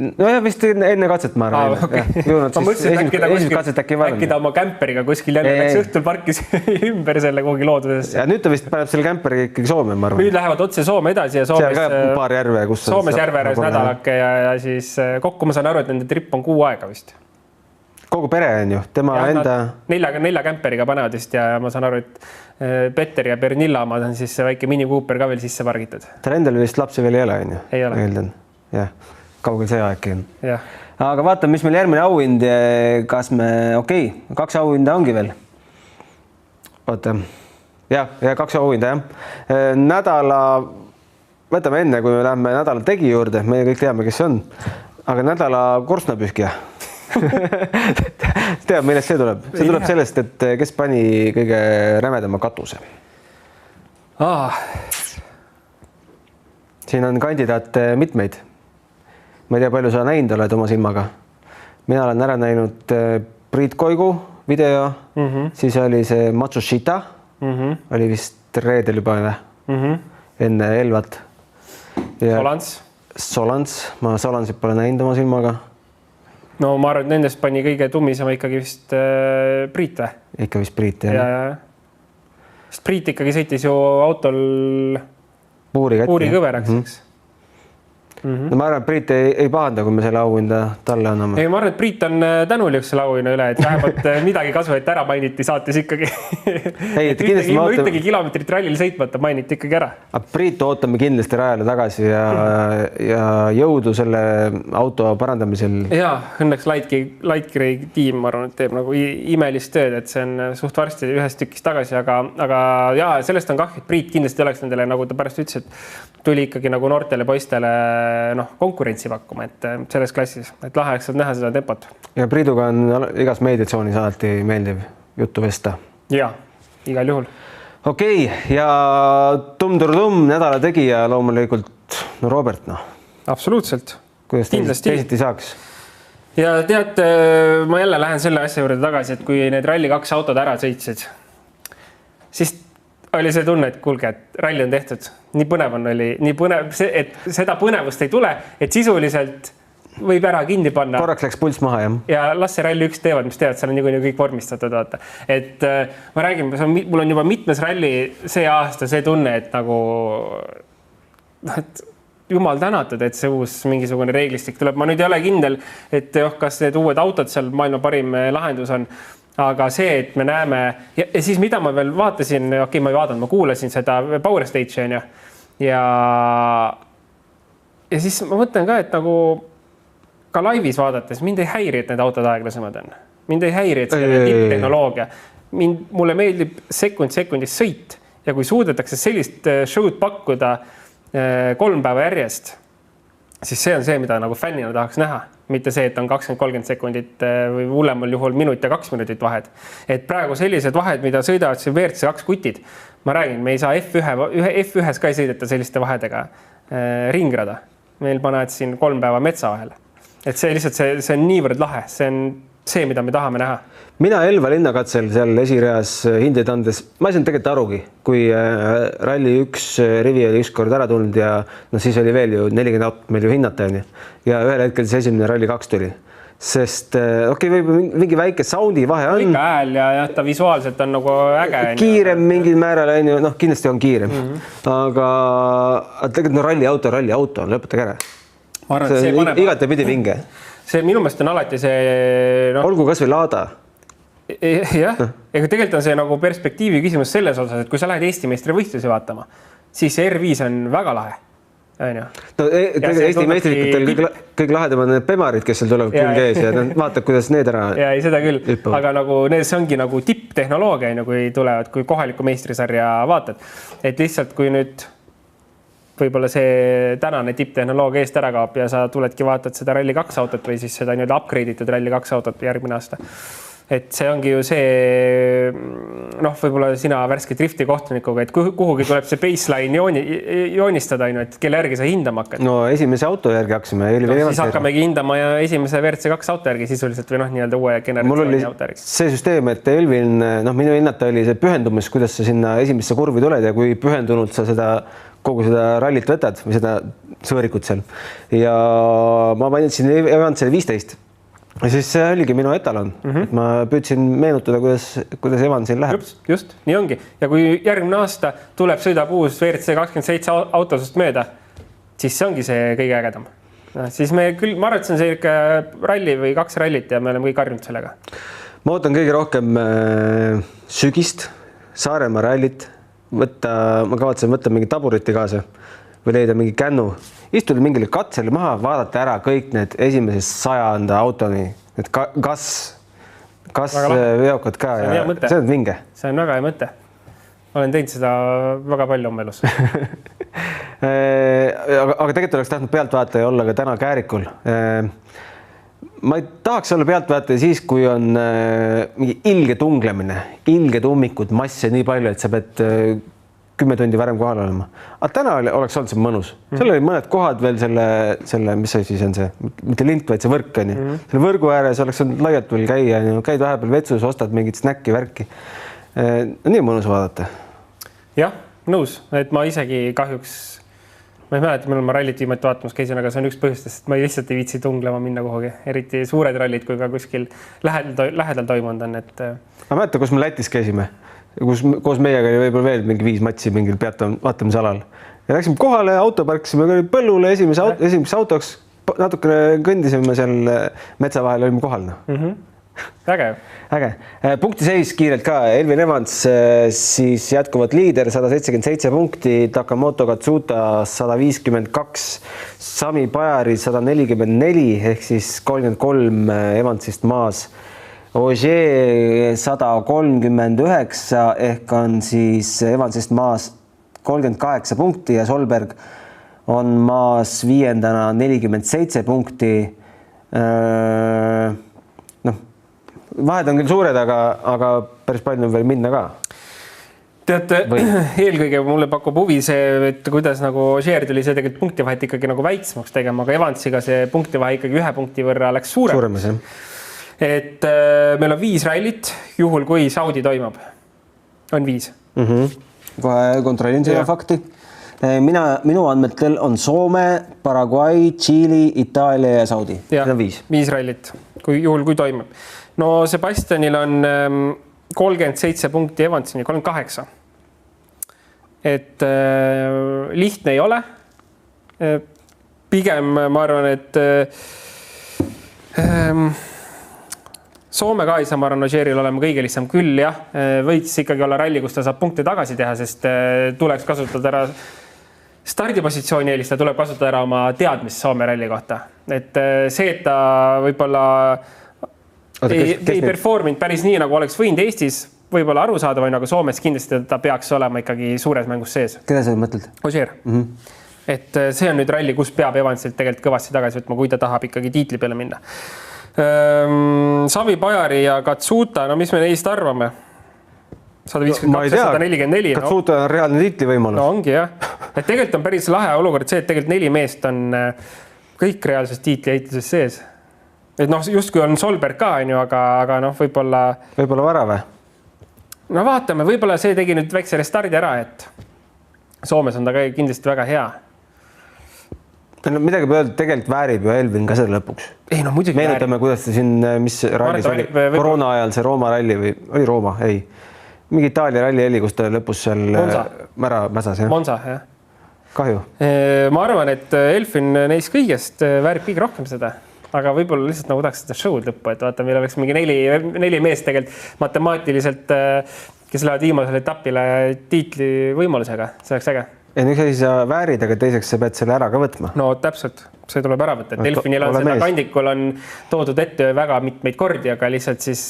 No jah, vist enne katset ma arvan. Ma mõtlesin, äkki ta oma kämperiga kuskil jälle läks õhtul parkis ümber selle kuhugi loodusesse. Ja nüüd ta vist paneb selle kämperiga ikkagi Soome, ma arvan. Nüüd lähevad otse Soome edasi ja paar järve, kus Soomes järve ääres nädalake ja siis kokku ma saan aru, et nende trip on 6 aega vist. Kogu pere on ju, tema enda... 4 kämperiga panevad vist ja ma saan aru, et Peter ja Bernilla omad on siis väike Mini Cooper ka veel sisse pargitud. Tal endal vist lapsi veel ei ole, on ju? Ei ole. Eeldan, jah. Kaugel see aegki on. Jah. Aga vaatame, mis meil järgmine auhind, kas me, 2 auhinda ongi veel. Oota, ja 2 auhinda, jah. Nädala, võtame enne, kui me läheme nädala tegi juurde, meie kõik teame, kes see on, aga nädala korstnapühkja. Tead, millest see tuleb? See tuleb sellest, et kes pani kõige rämedama katuse. Siin on kandidaate mitmeid. Ma ei tea, palju sa näinud oled oma silmaga. Mina olen ära näinud Priit Koigu video, siis oli see Matsushita, oli vist reedel juba enne Elvat. Solans, ma Solansit pole näinud oma silmaga. No ma arvan, et nendest pani kõige tummisema ikkagi vist Priit või? Ikka vist Priit, jah. Sest Priit ikkagi sõitis ju autol puuri kõveraks, eks. No ma arvan, et Priit ei pahanda, kui me selle auhinda talle anname. Ei, ma arvan, et Priit on tänulik selle auhinna üle, et vähemalt midagi kasu, et ära mainiti saates ikkagi. Ühtegi kilomeetrit rallil sõitmata mainiti ikkagi ära. Priit ootame kindlasti rajale tagasi ja jõudu selle auto parandamisel. Ja, õnneks Lightgrey tiim, ma arvan, et teeb nagu imelist tööd, et see on suht varsti ühest tükist tagasi, aga ja, sellest on kahju, et Priit kindlasti oleks nendele, nagu ta pärast ütles, et tuli ikkagi nagu noortele poistele konkurentsi pakkuma, et selles klassis, et laheks saab näha seda tempot. Ja Priiduga on igas meediatsoonis alati meeldiv juttu vesta. Ja, igal juhul. Okei, ja tumm-tur-tumm nädala tegija loomulikult Robert, Absoluutselt. Kuidas teisiti saaks? Ja tead, ma jälle lähen selle asja juurde tagasi, et kui need Rally 2 autod ära sõitsid, siis oli see tunne, et kuulge, et ralli on tehtud. Nii põnev oli, nii põnev, et seda põnevust ei tule, et sisuliselt võib ära kinni panna. Korraks läks pulss maha, jah. Ja las see ralli 1 teevad, mis teevad, seal on niikuinii kõik vormistatud, vaata. Et ma räägin, mul on juba mitmes ralli see aasta see tunne, et nagu et jumal tänatud, et see uus mingisugune reeglistik tuleb. Ma nüüd ei ole kindel, et kas need uued autod seal maailma parim lahendus on, aga see, et me näeme ja siis mida ma veel vaatasin, ma ei vaadanud, ma kuulasin seda Power Stage'i ja siis ma mõtlen ka, et nagu ka laivis vaadates mind ei häiri, et need autod aeglasemad on. Mind ei häiri, et see tipptehnoloogia. Mulle meeldib sekundist sõit ja kui suudetakse sellist show'd pakkuda 3 päeva järjest, siis see on see, mida nagu fännina tahaks näha. Mitte see, et on 20-30 sekundit või hullemal juhul minut ja 2 minutit vahed. Et praegu sellised vahed, mida sõidavad siin WRC2 kutid, ma räägin, me ei saa F1-s ka ei sõideta selliste vahedega ringrada. Meil panevad siin 3 päeva metsa vahele. Et see lihtsalt, see on niivõrd lahe, see on see, mida me tahame näha. Mina Elva linnakatsel seal esireas hindeid andes, ma ei saanud tegelikult arugi, kui Rally 1 rivi oli ükskord ära tulnud ja siis oli veel ju 40 autot meil ju hinnata on ju. Ja ühel hetkel see esimene Rally 2 tuli. Sest võib mingi väike soundi vahe on. Ikka hääl ja ta visuaalselt on nagu äge. Kiirem mingil määral on ju, kindlasti on kiirem. Aga tegelikult Rally auto on, lõpetage ära. See on igati pidi vinge. See minu meelest on alati see... Olgu kas või laada. Jah, ega tegelikult on see nagu perspektiivi küsimus selles osas, et kui sa lähed Eesti meistrivõistlusi vaatama, siis see R5 on väga lahe. Eesti meistrikutel kõik lahedamad need pemarid, kes seal tulevad külge ees ja vaatab, kuidas need ära... Ja ei seda küll, aga nagu see ongi nagu tipptehnoloogia, kui tulevad, kui kohaliku meistrisarja vaatad. Et lihtsalt kui nüüd võib-olla see tänane tipptehnoloogia eest ära kaab ja sa tuledki vaatad seda Rally 2 autot või siis seda nii-öelda upgrade'itud Rally 2 autot järgmine aasta. Et see ongi ju see, võib-olla sina värske drifti kohtunikuga, et kuhugi tuleb see baseline joonistada, et kelle järgi sa hindama hakkad. No esimese auto järgi haksime. Siis hakkamegi hindama ja esimese WRC2 auto järgi sisuliselt või nii-öelda uue generatsiooni auto järgi. See süsteem, et Elvin, minu hinnata oli see pühendumus, kuidas sa sinna esimesse kurvi tuled ja kui pühendunud sa kogu seda rallit võtad või seda sõõrikut seal. Ja ma panin Evansile 15. Ja siis see oligi minu etalon. Ma püüdsin meenutada, kuidas Evansil läheb. Just, nii ongi. Ja kui järgmine aasta tuleb sõidab uus WRC27 autosust mööda, siis see ongi see kõige ägedam. Siis ma arvan, et see on see ikka ralli või 2 rallit ja me oleme kõik harjunud sellega. Ma ootan kõige rohkem sügist, Saaremaa rallit. Ma kavatsen võtta mingi taburiti kaasa või leida mingi kännu. Istuda mingile katsele maha, vaadata ära kõik need esimesest 100. autoni. Need kas veokad ka. See on vinge. See on väga hea mõte. Olen teinud seda väga palju oma elus. Aga tegelikult oleks tahtnud pealtvaataja olla ka täna Käärikul. Ma ei tahaks olla pealtvaataja siis, kui on mingi ilge tunglemine, ilged ummikud, masse nii palju, et sa pead 10 tundi varem kohal olema. Aga täna oleks olnud see mõnus. Seal oli mõned kohad veel selle mis see siis on see, mitte lint, vaid see võrk on ju. Selle võrgu ääres oleks olnud laialt veel käia, käid vahepeal vetsus, ostad mingit snäkki, värki. Nii mõnus vaadata. Jah, nõus, et ma isegi kahjuks ma ei mäleta, millal ma rallit viimati vaatamas käisin, aga see on üks põhjustest, et ma lihtsalt ei viitsi tunglema minna kuhugi. Eriti suured rallid, kui ka kuskil lähedal toimunud on. Ma mäleta, kus me Lätis käisime, koos meiega oli võib-olla veel mingi 5 matsi mingil vaatamisalal. Ja läksime kohale, auto parkisime põllule esimese autoks, natukene kõndisime seal metsa vahel, olime kohal. Äge. Punkti seis kiirelt ka. Elvin Evans siis jätkuvalt liider, 177 punkti, Takamoto Katsuta 152, Sami Pajari 144 ehk siis 33 Evansist maas. Ogier 139 ehk on siis Evansist maas 38 punkti ja Solberg on maas 5. 47 punkti. Vahed on küll suured, aga päris palju on veel minna ka. teate, eelkõige mulle pakub huvi see, et kuidas nagu Ogier tuli see tegelikult punktivahet ikkagi nagu väiksemaks tegema, aga Evansiga see punktivahe ikkagi 1 punkti võrra läks suuremas. Et meil on 5 rallit, juhul kui Saudi toimub. On 5. Kohe kontrollin seda fakti. Minu andmetel on Soome, Paraguay, Tšiili, Itaalia ja Saudi. Ja, 5 rallit, juhul kui toimub. No Sebastianil on 37 punkti Evansini, 38. Et lihtne ei ole. Pigem ma arvan, et Soome ka ei saa, ma arvan, Ogieril olema kõige lihtsam küll, jah. Võiks ikkagi olla ralli, kus ta saab punkte tagasi teha, sest tuleks kasutada ära stardipositsiooni eelist, tuleb kasutada ära oma teadmist Soome ralli kohta. Et see, et ta võib-olla ei performinud päris nii, nagu oleks võinud Eestis, võib-olla arusaadav, aga Soomes kindlasti ta peaks olema ikkagi suures mängus sees. Keda sa mõtled? Ogier. Et see on nüüd ralli, kus peab Evansilt tegelikult kõvasti tagasi võtma, kui ta tahab ikkagi tiitli peale minna. Savi Pajari ja Katsuta, no mis me neist arvame? 152, 144. Katsuta on reaalne tiitli võimalus. No ongi jah. Et tegelikult on päris lahe olukord see, et tegelikult 4 meest on kõik reaalses tiitli heitluses sees. Et noh, just kui on Solberg ka, aga noh, võib-olla vara või? No vaatame, võib-olla see tegi nüüd väikse restardi ära, et Soomes on ta kindlasti väga hea. Midagi peale tegelikult väärib ju Elvin ka selle lõpuks. Ei, no muidugi meenutame, kuidas ta siin, mis rallis oli, koroona ajal see Rooma ralli või oli Rooma, ei. Mingi Itaalia ralli oli, kus ta lõpus seal mära mäsas. Monza, jah. Kahju. Ma arvan, et Elfin neist kõigest väärib kõige rohkem seda, aga võib-olla lihtsalt nagu tahaks seda show'd lõppu, et vaata, meil oleks mingi 4 meest tegelikult matemaatiliselt, kes lähevad viimasele etapile tiitli võimalusega. See oleks äge. Ja üks asi sa väärid, aga teiseks sa pead selle ära ka võtma. No täpselt, see tuleb ära võtta. Delfinil on seda kandikul on toodud ette väga mitmeid kordi, aga lihtsalt siis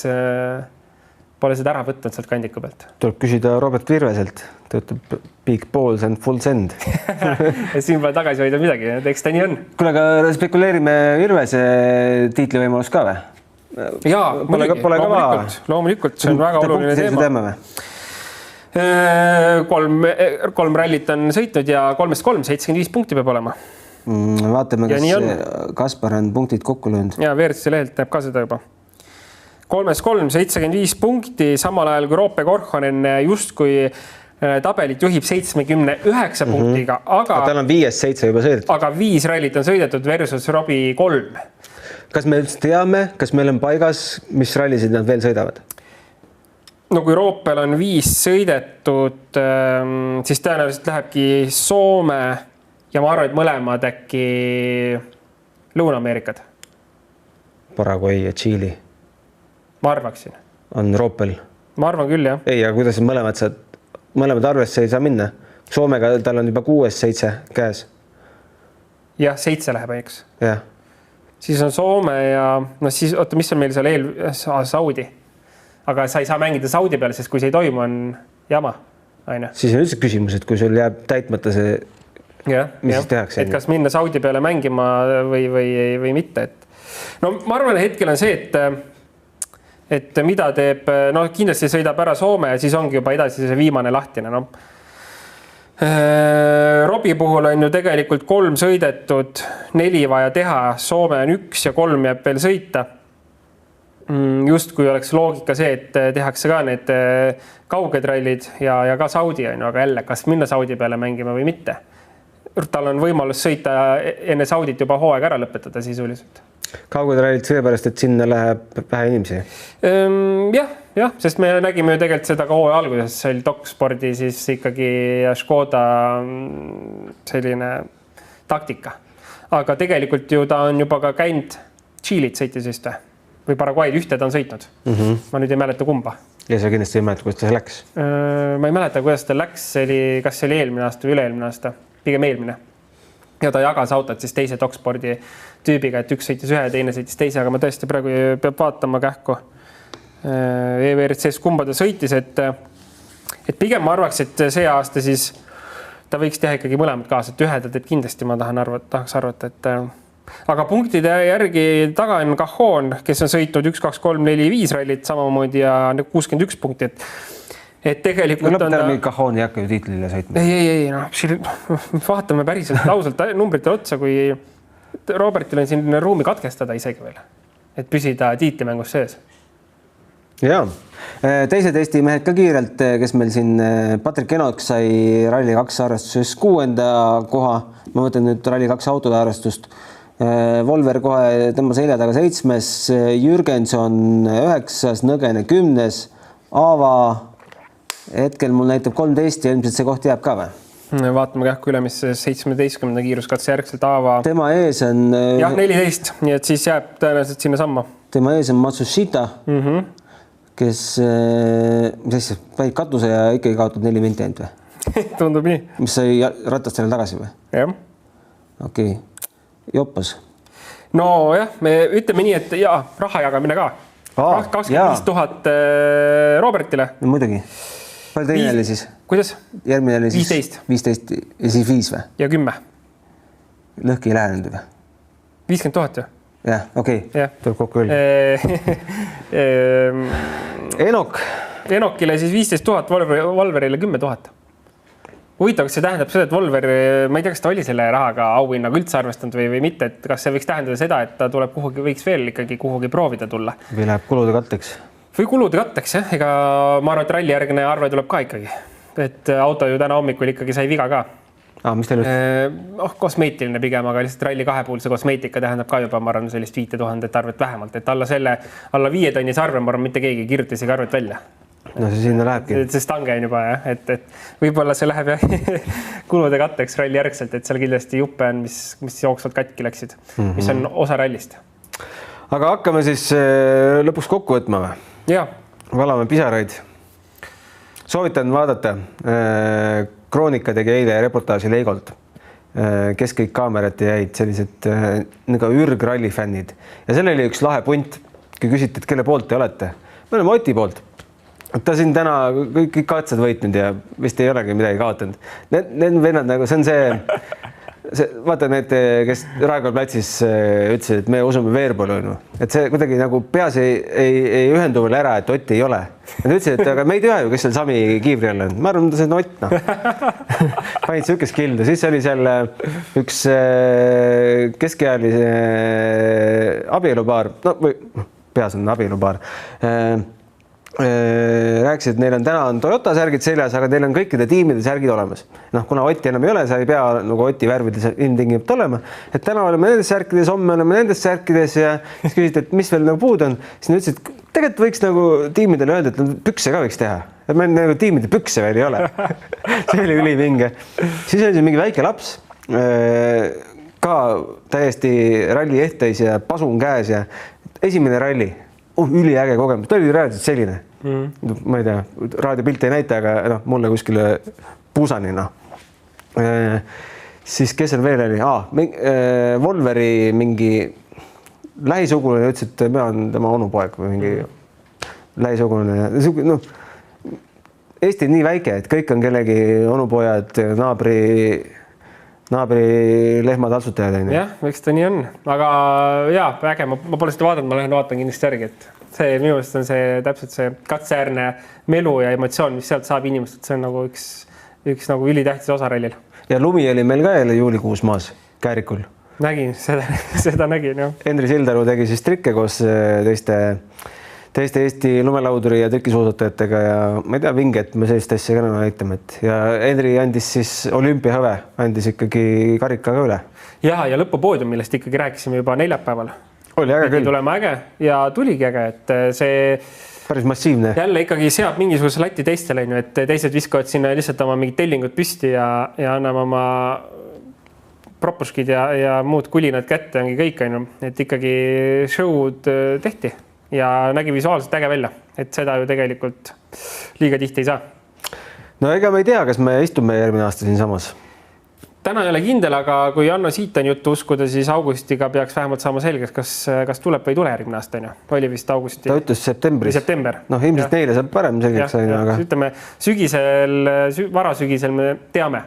pole seda ära võtnud sealt kandiku pealt. Tuleb küsida Robert Virveselt. Ta ütleb big balls and full send. Siin pole tagasi hoida midagi, eks ta nii on. Kuule, aga spekuleerime Virvese tiitlivõimalus ka või? Jaa, loomulikult. See on väga oluline teema. 3 rallit on sõitnud ja 3-3, 75 punkti peab olema. Vaatame, kas Kaspar on punktid kokku löönud. Ja Veertsi lehelt näeb ka seda juba. 3-3, 75 punkti, samal ajal kui Roope Korhonen justkui tabelit juhib 79 punktiga, aga tal on 5-7 juba sõidetud. Aga 5 rallit on sõidetud versus Robi 3. Kas me üldse teame, kas meil on paigas, mis rallisid nad veel sõidavad? No kui Roopel on 5 sõidetud, siis tõenäoliselt lähebki Soome ja ma arvan, et mõlemad äkki Lõuna-Ameerikad. Paraguay ja Tšiili. Ma arvaksin. On Roopel? Ma arvan küll, jah. Ei, aga kuidas mõlemad arvesse ei saa minna? Soomega tal on juba 6-7 käes. Jah, 7 läheb, eks. Jah. Siis on Soome ja no siis, oota, mis on meil seal Saudi? Aga sa ei saa mängida Saudi peale, sest kui see ei toimu, on jama. Aine. Siis on üldse küsimus, et kui sul jääb täitmata see, mis siis tehakse? Et kas minna Saudi peale mängima või mitte. No ma arvan, hetkel on see, et mida teeb, no kindlasti sõidab ära Soome ja siis ongi juba edasi see viimane lahtine. No. Robi puhul on ju tegelikult 3 sõidetud, 4 vaja teha, Soome on 1 ja 3 jääb veel sõita. Just kui oleks loogika see, et tehakse ka need kauged rallid ja ka Saudi on, aga jälle, kas minna Saudi peale mängima või mitte. Tal on võimalus sõita enne Saudit juba hooaeg ära lõpetada sisuliselt. Kauged rallid seepärast, et sinna läheb vähe inimesi? Jah, sest me nägime ju tegelikult seda ka hooaja alguses, see oli Dokspordi siis ikkagi Škoda selline taktika. Aga tegelikult ju ta on juba ka käinud Tšiilit sõitis vist või Paraguay'd ühte ta on sõitnud. Ma nüüd ei mäleta kumba. Ja sa kindlasti ei mäleta, kuidas ta läks? Ma ei mäleta, kuidas ta läks, kas see oli eelmine aasta või üle-eelmine aasta, pigem eelmine. Ja ta jagas autot siis teise Dokspordi tüübiga, et üks sõitis ühe ja teine sõitis teise, aga ma tõesti praegu peab vaatama kähku EVRC-s kumba ta sõitis, et pigem ma arvaks, et see aasta siis ta võiks teha ikkagi mõlemad kaasa, et ühe ta teeb kindlasti, ma tahaks arvata, et aga punktide järgi taga on Cajon, kes on sõitnud 1, 2, 3, 4, 5 rallit samamoodi ja 61 punkti. et tegelikult on ta... Cajon ei hakka ju tiitlile sõitma. Ei, vaatame päriselt ausalt numbritele otsa, kui Robertil on siin ruumi katkestada isegi veel, et püsida tiitlimängus sees. Jaa, teised Eesti mehed ka kiirelt, kes meil siin Patrik Enok sai Rally 2 arvestuses 6. koha, ma mõtlen nüüd Rally 2 autode arvestust. Volver kohe tema selja taga 7. Jürgenson 9. Nõgene 10. Aava hetkel mul näitab 13 ja ilmselt see koht jääb ka või? Vaatame kähku üle, mis 17. kiiruskatse järgselt Aava. Tema ees on... Jah, 14, nii et siis jääb tõenäoliselt sinna samma. Tema ees on Matsushita, kes päid katuse ja ikkagi kaotab 4 minti ainult või? Tundub nii. Mis sai ratastele tagasi või? Jah. Okei. Joppas. No jah, me ütleme nii, et jaa, raha jagamine ka. 25 000 Robertile. No muidugi. Palju teine oli siis? Kuidas? Järgmine oli siis 15 ja siis 5 või? Ja 10. Lõhki ei lähe nüüd või? 50 000 ju. Jah, okei. Tuleb kokku üle. Enokile siis 15 000, Volverile 10 000. Huvitav, kas see tähendab seda, et Volver, ma ei tea, kas ta oli selle rahaga auhinnaga üldse arvestanud või mitte, et kas see võiks tähendada seda, et ta tuleb kuhugi, võiks veel ikkagi kuhugi proovida tulla? Või läheb kulude katteks? Või kulude katteks, jah. Ega ma arvan, et ralli järgne arve tuleb ka ikkagi. Et auto ju täna hommikul ikkagi sai viga ka. Mis teil kosmeetiline pigem, aga lihtsalt ralli 2 puhul see kosmeetika tähendab ka juba, ma arvan, sellist 5000 arvet vähemalt, et alla 5 tonnise arve, ma arvan, mitte keegi kirjuta isegi arvet välja. No see sinna lähebki. See stange on juba, jah, et võib-olla see läheb kulude katteks ralli järgselt, et seal kindlasti juppe on, mis jooksvalt katki läksid, mis on osa rallist. Aga hakkame siis lõpuks kokku võtma või? Jaa. Valame pisaraid. Soovitan vaadata. Kroonika tegi eile reportaaži Leigolt, kes kõik kaamerati jäid sellised nagu ürgralli fännid. Ja selle oli üks lahe punt, kui küsiti, et kelle poolt te olete. Me oleme Oti poolt. Ta siin täna kõik katsed võitnud ja vist ei olegi midagi kaotanud. Need vennad nagu, see on see vaata need, kes Raekoja platsis ütlesid, et me usume Veerpolu. Et see kuidagi nagu peas ei ühendu veel ära, et Otti ei ole. Nad ütlesid, et aga me ei tea ju, kes seal Sami kiivri all on. Ma arvan, et see on Ott. Panid sükest kilda. Siis oli seal üks keskealise abielupaar. No või peas on abielupaar. Rääkisid, et neil on täna Toyota särgid seljas, aga neil on kõikide tiimide särgid olemas. Kuna Otti enam ei ole, sa ei pea nagu Otti värvides ilmtingimata olema. Et täna oleme nendes särkides, homme oleme nendes särkides ja siis küsisid, et mis veel nagu puud on. Siis nad ütlesid, et tegelikult võiks nagu tiimidele öelda, et pükse ka võiks teha. Et meil nagu tiimide pükse veel ei ole. See oli ülivinge. Siis oli see mingi väike laps, ka täiesti ralli ehteis ja pasun käes ja esimene ralli. Üliäge kogemus, ta oli reaalselt selline. Ma ei tea, raadiopilt ei näita, aga mulle kuskile puusani. Siis kes seal veel oli? Volveri mingi lähisugulane ütles, et ma olen tema onupoeg või mingi lähisugulane. Eesti on nii väike, et kõik on kellegi onupojad, naabri lehmataltsutajad. Jah, eks ta nii on. Aga jaa, äge, ma pole seda vaadanud, ma lähen vaatan kindlasti järgi, et see minu meelest on see täpselt see katseäärne melu ja emotsioon, mis sealt saab inimest, et see on nagu üks nagu ülitähtis osa rallil. Ja lumi oli meil ka jälle juulikuus maas Käärikul. Nägin, seda nägin, jah. Endri Sildaru tegi siis trikke koos teiste Eesti lumelauduri ja trikisuusatajatega ja ma ei tea, vinge, et me sellist asja ka näitame. Ja Endri andis siis olümpiahõve, andis ikkagi karika ka üle. Ja lõpupoodium, millest ikkagi rääkisime juba neljapäeval. Oli äge küll. Tulema äge ja tuligi äge, et see päris massiivne. Jälle ikkagi seab mingisuguse lati teistele, et teised viskavad sinna lihtsalt oma mingid tellingud püsti ja anname oma propuskid ja muud kulinad kätte ongi kõik, et ikkagi show'd tehti. Ja nägi visuaalselt äge välja, et seda ju tegelikult liiga tihti ei saa. No ega me ei tea, kas me istume järgmine aasta siin samas. Täna ei ole kindel, aga kui Anno Siitan juttu uskuda, siis augustiga peaks vähemalt saama selgeks, kas tuleb või ei tule järgmine aasta. Oli vist augusti. Ta ütles septembris. September. Ilmselt neile saab parem selgeks. Aga... Ütleme, varasügisel me teame,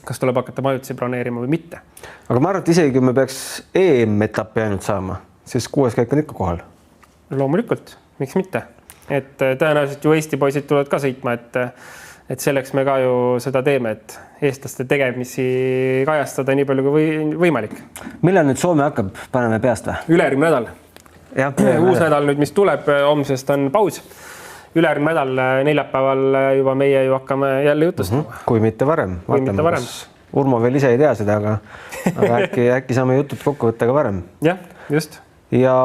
kas tuleb hakata majutisi broneerima või mitte. Aga ma arvan, et isegi kui me peaks EM-etappi ainult saama, siis 6. käik on ikka kohal. Loomulikult, miks mitte? et tõenäoliselt ju Eesti poisid tulevad ka sõitma, et selleks me ka ju seda teeme, et eestlaste tegemisi kajastada nii palju kui võimalik. Millal nüüd Soome hakkab, paneme peast või? Ülejärgmine nädal. Uus nädal nüüd, mis tuleb, homsest on paus. Ülejärgmine nädal, neljapäeval juba meie ju hakkame jälle jutustama. Kui mitte varem. Urmo veel ise ei tea seda, aga äkki saame jutud kokku võtta ka varem. Jah, just. Ja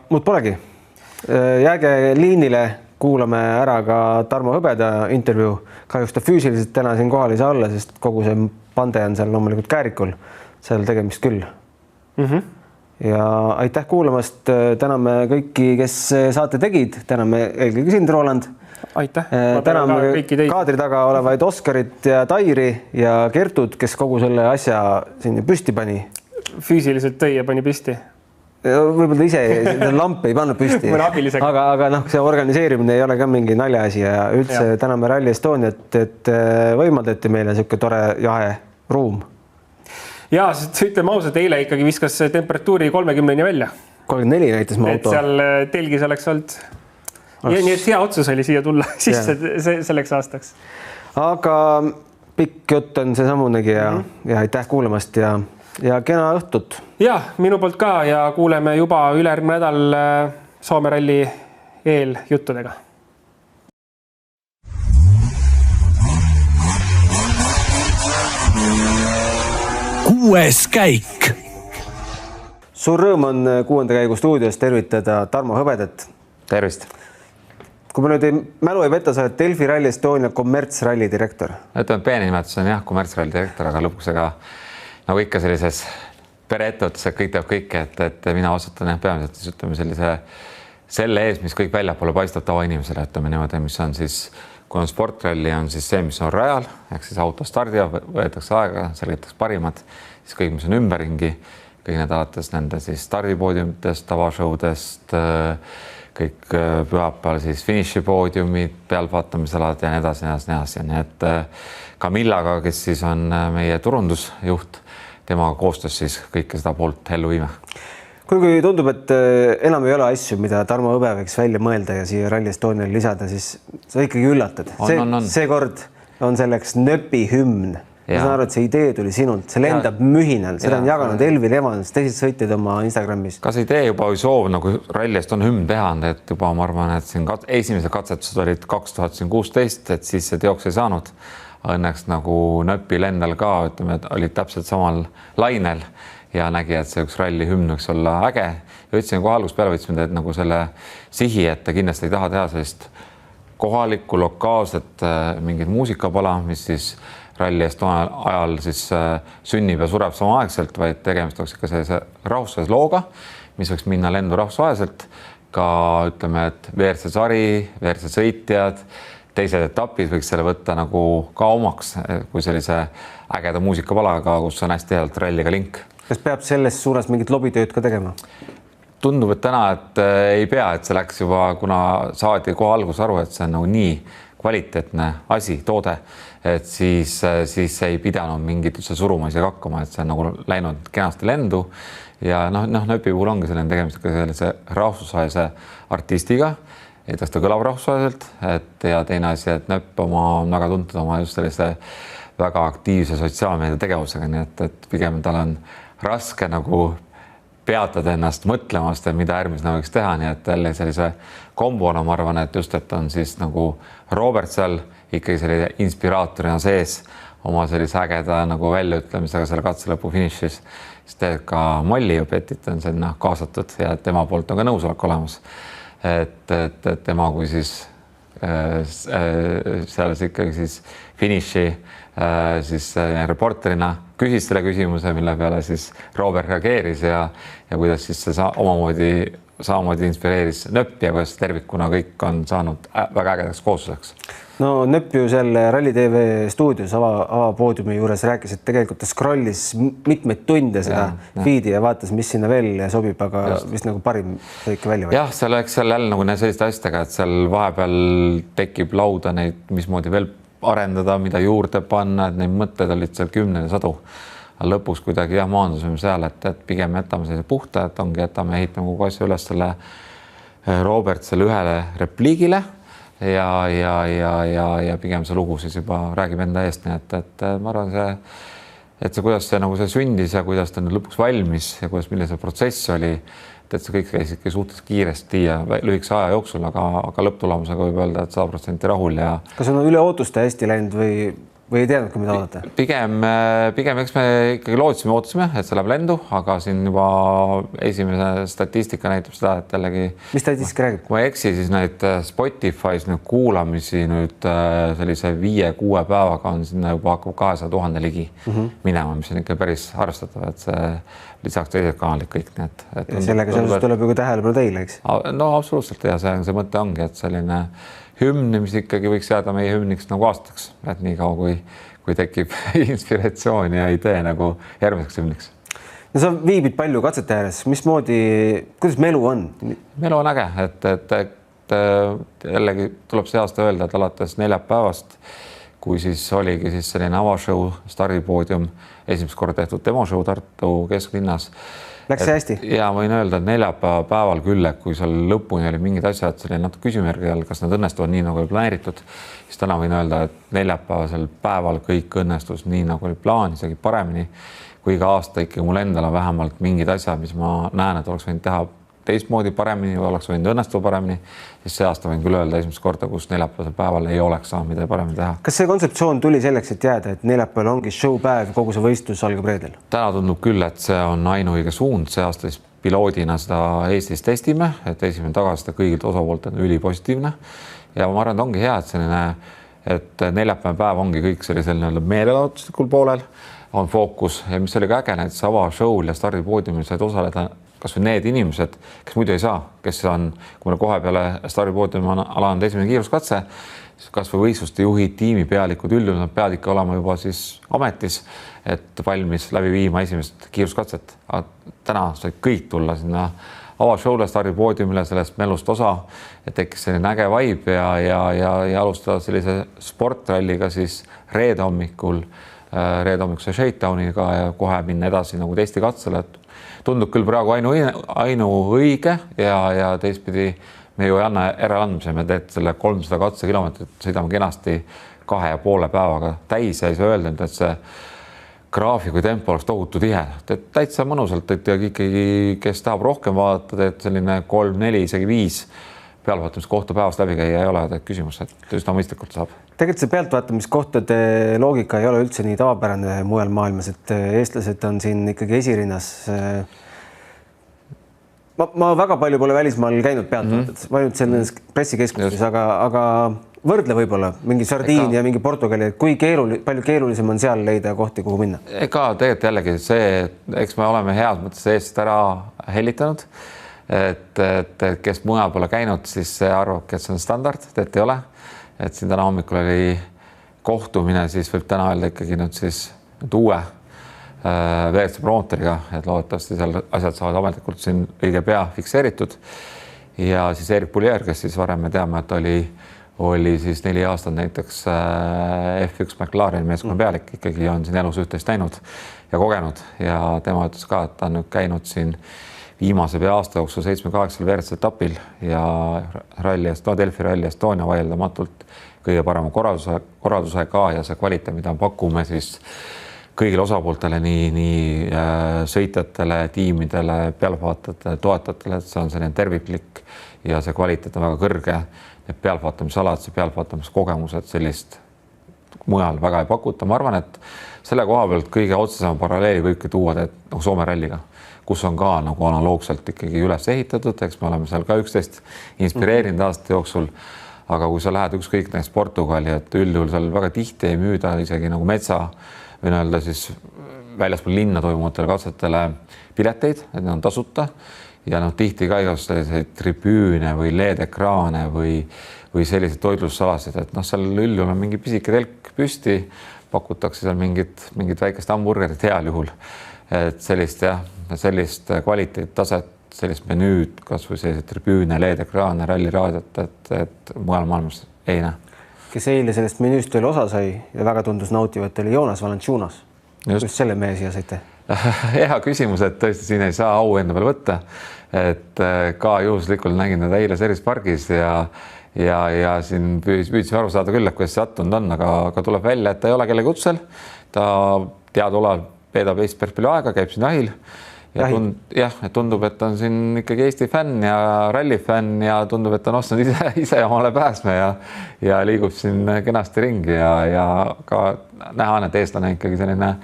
muud polegi. Jääge liinile, kuulame ära ka Tarmo Hõbeda intervjuu. Kahjuks ta füüsiliselt täna siin kohal ei saa olla, sest kogu see pande on seal loomulikult Käärikul. Seal tegemist küll. Ja aitäh kuulamast. Täname kõiki, kes saate tegid. Täname eelkõige sind, Roland. Aitäh. Täname kaadri taga olevaid Oskarit ja Tairi ja Kertud, kes kogu selle asja sinna püsti pani. Füüsiliselt tõi ja pani püsti. Võib-olla ta ise lamp ei pannud püsti. Aga see organiseerimine ei ole ka mingi naljaasi ja üldse täname Rally Estoniat, et võimaldati meile siuke tore jahe ruum. Ja, sest ütleme ausalt, eile ikkagi viskas temperatuuri 30-ni välja. 34 näitas mu auto. Et seal telgis oleks olnud. Nii et hea otsus oli siia tulla sisse selleks aastaks. Aga pikk jutt on see samunegi ja aitäh kuulamast ja kena õhtut. Ja, minu poolt ka ja kuuleme juba ülejärgmine nädal Soome ralli eel juttudega. Kuues käik. Suur rõõm on kuuenda käigu stuudios tervitada Tarmo Hõbedat. Tervist. Kui ma nüüd mälu ei peta, sa oled Delfi Rally Estonia kommertsralli direktor. Ütleme, peeni nimetus on jah, kommertsralli direktor, aga lõpuks nagu ikka sellises pereettevõttes, et kõik teab kõike, et mina vastutan peamiselt ütleme selle ees, mis kõik väljapoole paistab tavainimesele, ütleme niimoodi, mis on siis, kui on sportralli, on siis see, mis on rajal, ehk siis auto stardiab, võetakse aega, selgitakse parimad, siis kõik, mis on ümberringi, kõik need alates nende siis stardipoodiumitest, tavashowdest, kõik pühapäeval siis finišipoodiumid, pealvaatamisalad ja nii edasi. Nii et Kamillaga, kes siis on meie turundusjuht, temaga koostöös siis kõike seda poolt ellu viime. Kui tundub, et enam ei ole asju, mida Tarmo Hõbe võiks välja mõelda ja siia Rally Estonial lisada, siis sa ikkagi üllatad. See kord on selleks nöpi hümn. Ma saan aru, et see idee tuli sinult, see lendab mühinal, seda on jaganud Elvin Evans, teised sõitjad oma Instagramis. Kas idee juba või soov nagu Rallist on hümn teha, et juba ma arvan, et siin esimesed katsetused olid 2016, et siis see teoks ei saanud. Õnneks nagu nöpil endal ka, ütleme, et olid täpselt samal lainel ja nägi, et see üks ralli hümn võiks olla äge. Ja ütlesin kohe algust peale võtsime nagu selle sihi, et ta kindlasti ei taha teha sellist kohalikku, lokaalset mingit muusikapala, mis siis Rally Estonia ajal siis sünnib ja sureb samaaegselt, vaid tegemist oleks ikka sellise rahvusvahelise looga, mis võiks minna lendu rahvusvaheliselt. Ka ütleme, et WRC sari, WRC sõitjad, teised etapid võiks selle võtta nagu ka omaks, kui sellise ägeda muusikapalaga, kus on hästi healt ralliga link. Kas peab selles suunas mingit lobitööd ka tegema? Tundub, et täna, et ei pea, et see läks juba, kuna saadi kohe algus aru, et see on nagu nii kvaliteetne asi, toode, et siis ei pidanud mingit üldse suruma isegi hakkama, et see on nagu läinud kenasti lendu ja nöpi puhul ongi selline tegemist sellise rahvusvahelise artistiga, et ta kõlab rahvusvaheliselt, et ja teine asi, et nöpp on väga tuntud oma just sellise väga aktiivse sotsiaalmeedia tegevusega, nii et pigem tal on raske nagu peatada ennast mõtlemast, mida järgmisena võiks teha, nii et jälle sellise kombona ma arvan, et just, et on siis nagu Robert seal ikkagi selline inspiraatorina sees oma sellise ägeda nagu väljaütlemisega selle katse lõpu finišis, siis teed ka Molli ju Petit on sinna kaasatud ja tema poolt on ka nõusolek olemas, et tema kui siis selles ikkagi siis finiši siis reporterina küsis selle küsimuse, mille peale siis Robert reageeris ja kuidas siis see samamoodi inspireeris nöppi ja kuidas tervikuna kõik on saanud väga ägedaks koosluseks. No nöpp ju seal Rally TV stuudios avapoodiumi juures rääkis, et tegelikult ta scrollis mitmeid tunde seda feedi ja vaatas, mis sinna veel sobib, aga vist nagu parim kõik välja või? Jah, seal oleks seal jälle nagu selliste asjadega, et seal vahepeal tekib lauda neid, mismoodi veel arendada, mida juurde panna, et neid mõtteid olid seal 10 ja 100. Lõpuks kuidagi maandusime seal, et pigem jätame sellise puhta, et ongi, jätame ehitame kogu asja üles selle Robert selle ühele repliigile ja pigem see lugu siis juba räägib enda eest, nii et ma arvan, kuidas see nagu see sündis ja kuidas ta nüüd lõpuks valmis ja milline see protsess oli, et see kõik käis ikka suhteliselt kiiresti ja lühikese aja jooksul, aga lõpptulemusega võib öelda, et 100% rahul ja. Kas on üle ootuste hästi läinud või ei teadnud, mida oodata? Pigem eks me ikkagi ootasime, et see läheb lendu, aga siin juba esimene statistika näitab seda, et jällegi. Mis statistika räägib? Kui ma ei eksi, siis neid Spotify's nüüd kuulamisi nüüd sellise 5-6 päevaga on sinna juba hakkab 200 000 ligi minema, mis on ikka päris arvestatav, et see lisaks teised kanalid kõik need. Ja sellega seoses tuleb ju tähelepanu teile, eks? No absoluutselt ja see mõte ongi, et selline hümn, mis ikkagi võiks jääda meie hümniks nagu aastaks, et nii kaua kui tekib inspiratsioon ja idee nagu järgmiseks hümniks. No sa viibid palju katsete ääres, kuidas melu on? Melu on äge, et jällegi tuleb see aasta öelda, et alates neljapäevast, kui siis oligi siis selline avashow stardipoodium, esimest korda tehtud demoshow Tartu kesklinnas. Läks see hästi? Ja võin öelda, et neljapäeva päeval küll, et kui seal lõpuni oli mingid asjad, see oli natuke küsimärgi all, kas nad õnnestuvad nii, nagu oli planeeritud, siis täna võin öelda, et neljapäevasel päeval kõik õnnestus nii, nagu oli plaan, isegi paremini, kui iga aasta ikkagi mul endal on vähemalt mingid asjad, mis ma näen, et oleks võinud teha teistmoodi paremini või oleks võinud õnnestuda paremini, siis see aasta võin küll öelda esimest korda, kus neljapäevasel päeval ei oleks saanud midagi paremini teha. Kas see kontseptsioon tuli selleks, et jääda, et neljapäeval ongi showpäev, kogu see võistlus algab reedel? Täna tundub küll, et see on ainuõige suund, see aasta siis piloodina seda Eestis testime, et esimene tagasiside kõigilt osapoolt on ülipositiivne ja ma arvan, et ongi hea, et neljapäeva päev ongi kõik sellisel meelelahutuslikul poolel on fookus ja mis oli ka äge, näiteks avashow'l ja stardipoodiumil said osaleda kas või need inimesed, kes muidu ei saa, kes on, kui meil kohe peale stardipoodiumi on alanud esimene kiiruskatse, kas või võistluste juhid, tiimipealikud, üldjuhul nad peavad ikka olema juba siis ametis, et valmis läbi viima esimest kiiruskatset. Täna said kõik tulla sinna avashow'le, stardipoodiumile, sellest melust osa, et tekkis selline äge vibe ja alustada sellise sportralliga siis reede hommikuse shakedowniga ja kohe minna edasi nagu testikatsele, et tundub küll praegu ainuõige ja teistpidi me ju ei anna järeleandmise, me teed selle 300 katsekilomeetrit, sõidame kenasti 2,5 päevaga täis ja ei saa öelda, et see graafiku tempo oleks tohutu tihe, et täitsa mõnusalt, et ikkagi, kes tahab rohkem vaadata, teed selline 3, 4, isegi 5 pealvaatamiskohta päevast läbi käia ei ole küsimus, et üsna mõistlikult saab. Tegelikult see pealtvaatamiskohtade loogika ei ole üldse nii tavapärane mujal maailmas, et eestlased on siin ikkagi esirinnas. Ma väga palju pole välismaal käinud pealtvaatajad, ma ainult selles pressikeskustes, aga võrdle võib-olla mingi Sardiin ja mingi Portugali, et palju keerulisem on seal leida kohti, kuhu minna? Ega tegelikult jällegi see, eks me oleme heas mõttes eest ära hellitanud, et kes mujal pole käinud, siis see arvabki, et see on standard, et ei ole. Et siin täna hommikul oli kohtumine, siis võib täna öelda ikkagi nüüd siis uue WRC promoteriga, et loodetavasti seal asjad saavad ametlikult siin õige pea fikseeritud. Ja siis Erik Pulier, kes siis varem me teame, et oli siis 4 aastat näiteks F1 McLaren meeskonna pealik, ikkagi on siin elus üht-teist näinud ja kogenud ja tema ütles ka, et ta on nüüd käinud siin viimase pea aasta jooksul 7-8 WRC etapil ja Delfi Rally Estonia vaieldamatult kõige parema korraldusega ja see kvaliteet, mida pakume siis kõigile osapooltele, nii sõitjatele, tiimidele, pealvaatajatele, toetajatele, et see on selline terviklik ja see kvaliteet on väga kõrge. Need pealvaatamisalad, see pealvaatamiskogemused sellist mujal väga ei pakuta. Ma arvan, et selle koha pealt kõige otsesema paralleeli võibki tuua Soome ralliga, kus on ka nagu analoogselt ikkagi üles ehitatud, eks me oleme seal ka üksteist inspireerinud aasta jooksul, aga kui sa lähed ükskõik näiteks Portugali, et üldjuhul seal väga tihti ei müüda isegi nagu metsa või öelda siis väljaspool linna toimuvatele katsetele pileteid, et need on tasuta ja tihti ka igas selliseid tribüüne või LED-ekraane või selliseid toitlustusalasid, et seal üldjuhul on mingi pisike telk püsti, pakutakse seal mingit väikest hamburgerit heal juhul, et sellist kvaliteettaset, sellist menüüd, kas või sellised tribüüne, LED-ekraane, ralliraadiot, et mujal maailmas ei näe. Kes eile sellest menüüst veel osa sai ja väga tundus nautivat, oli Joonas Valanciunas. Just selle mehe siia saite? hea küsimus, et tõesti siin ei saa au enda peale võtta, et ka juhuslikult nägin teda eile Seris pargis ja siin püüdsime aru saada küll, et kuidas see sattunud on, aga tuleb välja, et ta ei ole kellegi kutsel, ta teadaolevalt veedab Eestis päris palju aega, käib siin jahil ja tundub, et on siin ikkagi Eesti fänn ja rallifänn ja tundub, et on ostnud ise omale pääsme ja liigub siin kenasti ringi ja ka näha on, et eestlane ikkagi selline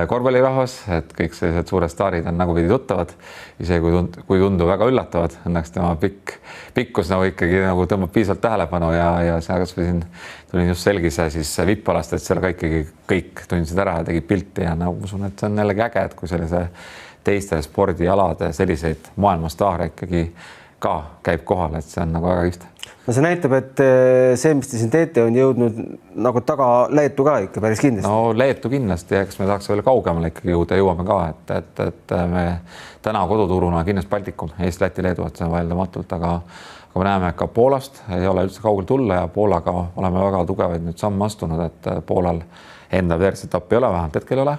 korvpallirahvas, et kõik sellised suured staarid on nagupidi tuttavad, isegi kui tundub väga üllatavad, õnneks tema pikkus nagu ikkagi nagu tõmbab piisavalt tähelepanu ja see kasvõi siin tulin just selgise siis vippalast, et seal ka ikkagi kõik tundisid ära ja tegid pilti ja nagu usun, et see on jällegi äge, et kui sellise teiste spordialade selliseid maailmastaare ikkagi ka käib kohal, et see on nagu väga kihvt. No see näitab, et see, mis te siin teete, on jõudnud nagu taga Leetu ka ikka päris kindlasti. No Leetu kindlasti, eks me tahaks veel kaugemale ikkagi jõuame ka, et me täna koduturuna kindlasti Baltikum, Eesti, Läti, Leedu, et see on vaieldamatult, aga me näeme, et ka Poolast ei ole üldse kaugel tulla ja Poolaga oleme väga tugevaid nüüd samme astunud, et Poolal enda versetappi ei ole, vähemalt hetkel ei ole.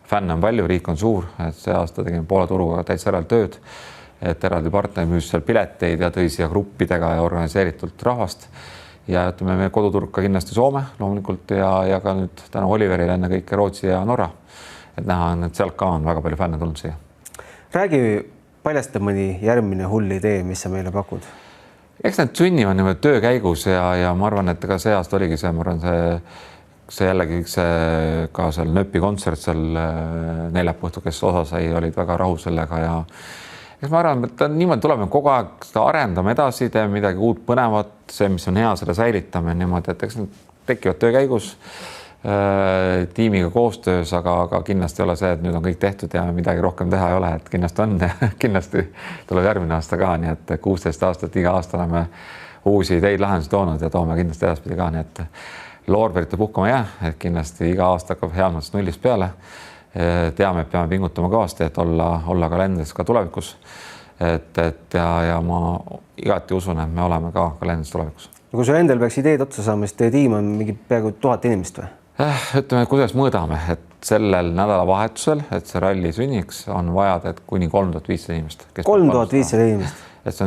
Fänne on palju, riik on suur, et see aasta tegime Poola turuga täitsa järel tööd, et eraldi partner müüs seal pileteid ja tõi siia gruppidega ja organiseeritult rahvast ja ütleme, meie koduturg ka kindlasti Soome loomulikult ja ka nüüd täna Oliverile enne kõike Rootsi ja Norra, et näha on, et sealt ka on väga palju fänne tulnud siia. Räägi, paljasta mõni järgmine hull idee, mis sa meile pakud? Eks need sünnivad niimoodi töö käigus ja ma arvan, et ka see aasta oligi see, ma arvan, see jällegi see ka seal Nööpi kontsert seal neljapäeval, kes osa sai, olid väga rahul sellega ja eks ma arvan, et niimoodi tuleme kogu aeg seda arendame edasi, teeme midagi uut põnevat, see, mis on hea, selle säilitame niimoodi, et eks need tekivad töö käigus tiimiga koostöös, aga kindlasti ei ole see, et nüüd on kõik tehtud ja midagi rohkem teha ei ole, et kindlasti on ja kindlasti tuleb järgmine aasta ka, nii et 16 aastat iga aasta oleme uusi ideid lahendusi toonud ja toome kindlasti edaspidi ka, nii et loorberite puhkama jää, et kindlasti iga aasta hakkab head mõttes nullist peale. Teame, et peame pingutama kõvasti, et olla kalendris ka tulevikus. Ja ma igati usun, et me oleme ka kalendris tulevikus. Kui sul endal peaks ideed otsa saama, siis teie tiim on mingi peaaegu 1000 inimest või? Ütleme, kuidas mõõdame, et sellel nädalavahetusel, et see ralli sünniks, on vaja kuni 3500 inimest. 3500 inimest?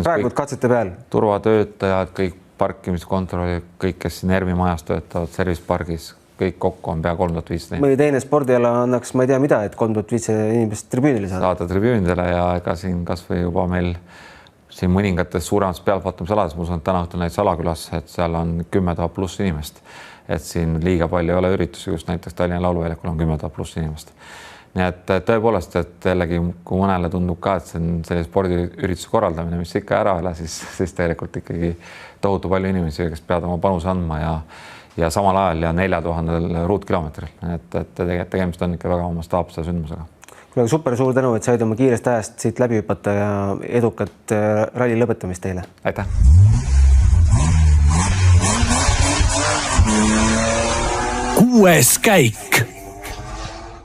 Praegu katsete peal? Turvatöötajad, kõik parkimiskontrolli, kõik, kes siin Ermi majas töötavad, servicepargis, kõik kokku on pea 3500 inimest. Mõni teine spordiala annaks, ma ei tea mida, et 3500 inimest tribüünile saada. Saada tribüünidele ja ega siin kas või juba meil siin mõningates suuremates pealtvaatamisalades, ma usun, et täna õhtul näiteks Alakülas, et seal on 10 000 pluss inimest. Et siin liiga palju ei ole üritusi, kus näiteks Tallinna Lauluväljakul on 10 000 pluss inimest. Nii et tõepoolest, et jällegi kui mõnele tundub ka, et see on selline spordiürituse korraldamine, mis ikka ära ei ole, siis tegelikult ikkagi tohutu palju inimesi, kes peavad oma panuse andma ja samal ajal ja 4000 ruutkilomeetril. Et tegemist on ikka väga mastaapse sündmusega. Super suur tänu, et said oma kiirest ajast siit läbi hüpata ja edukat ralli lõpetamist teile. Aitäh! Kuues käik.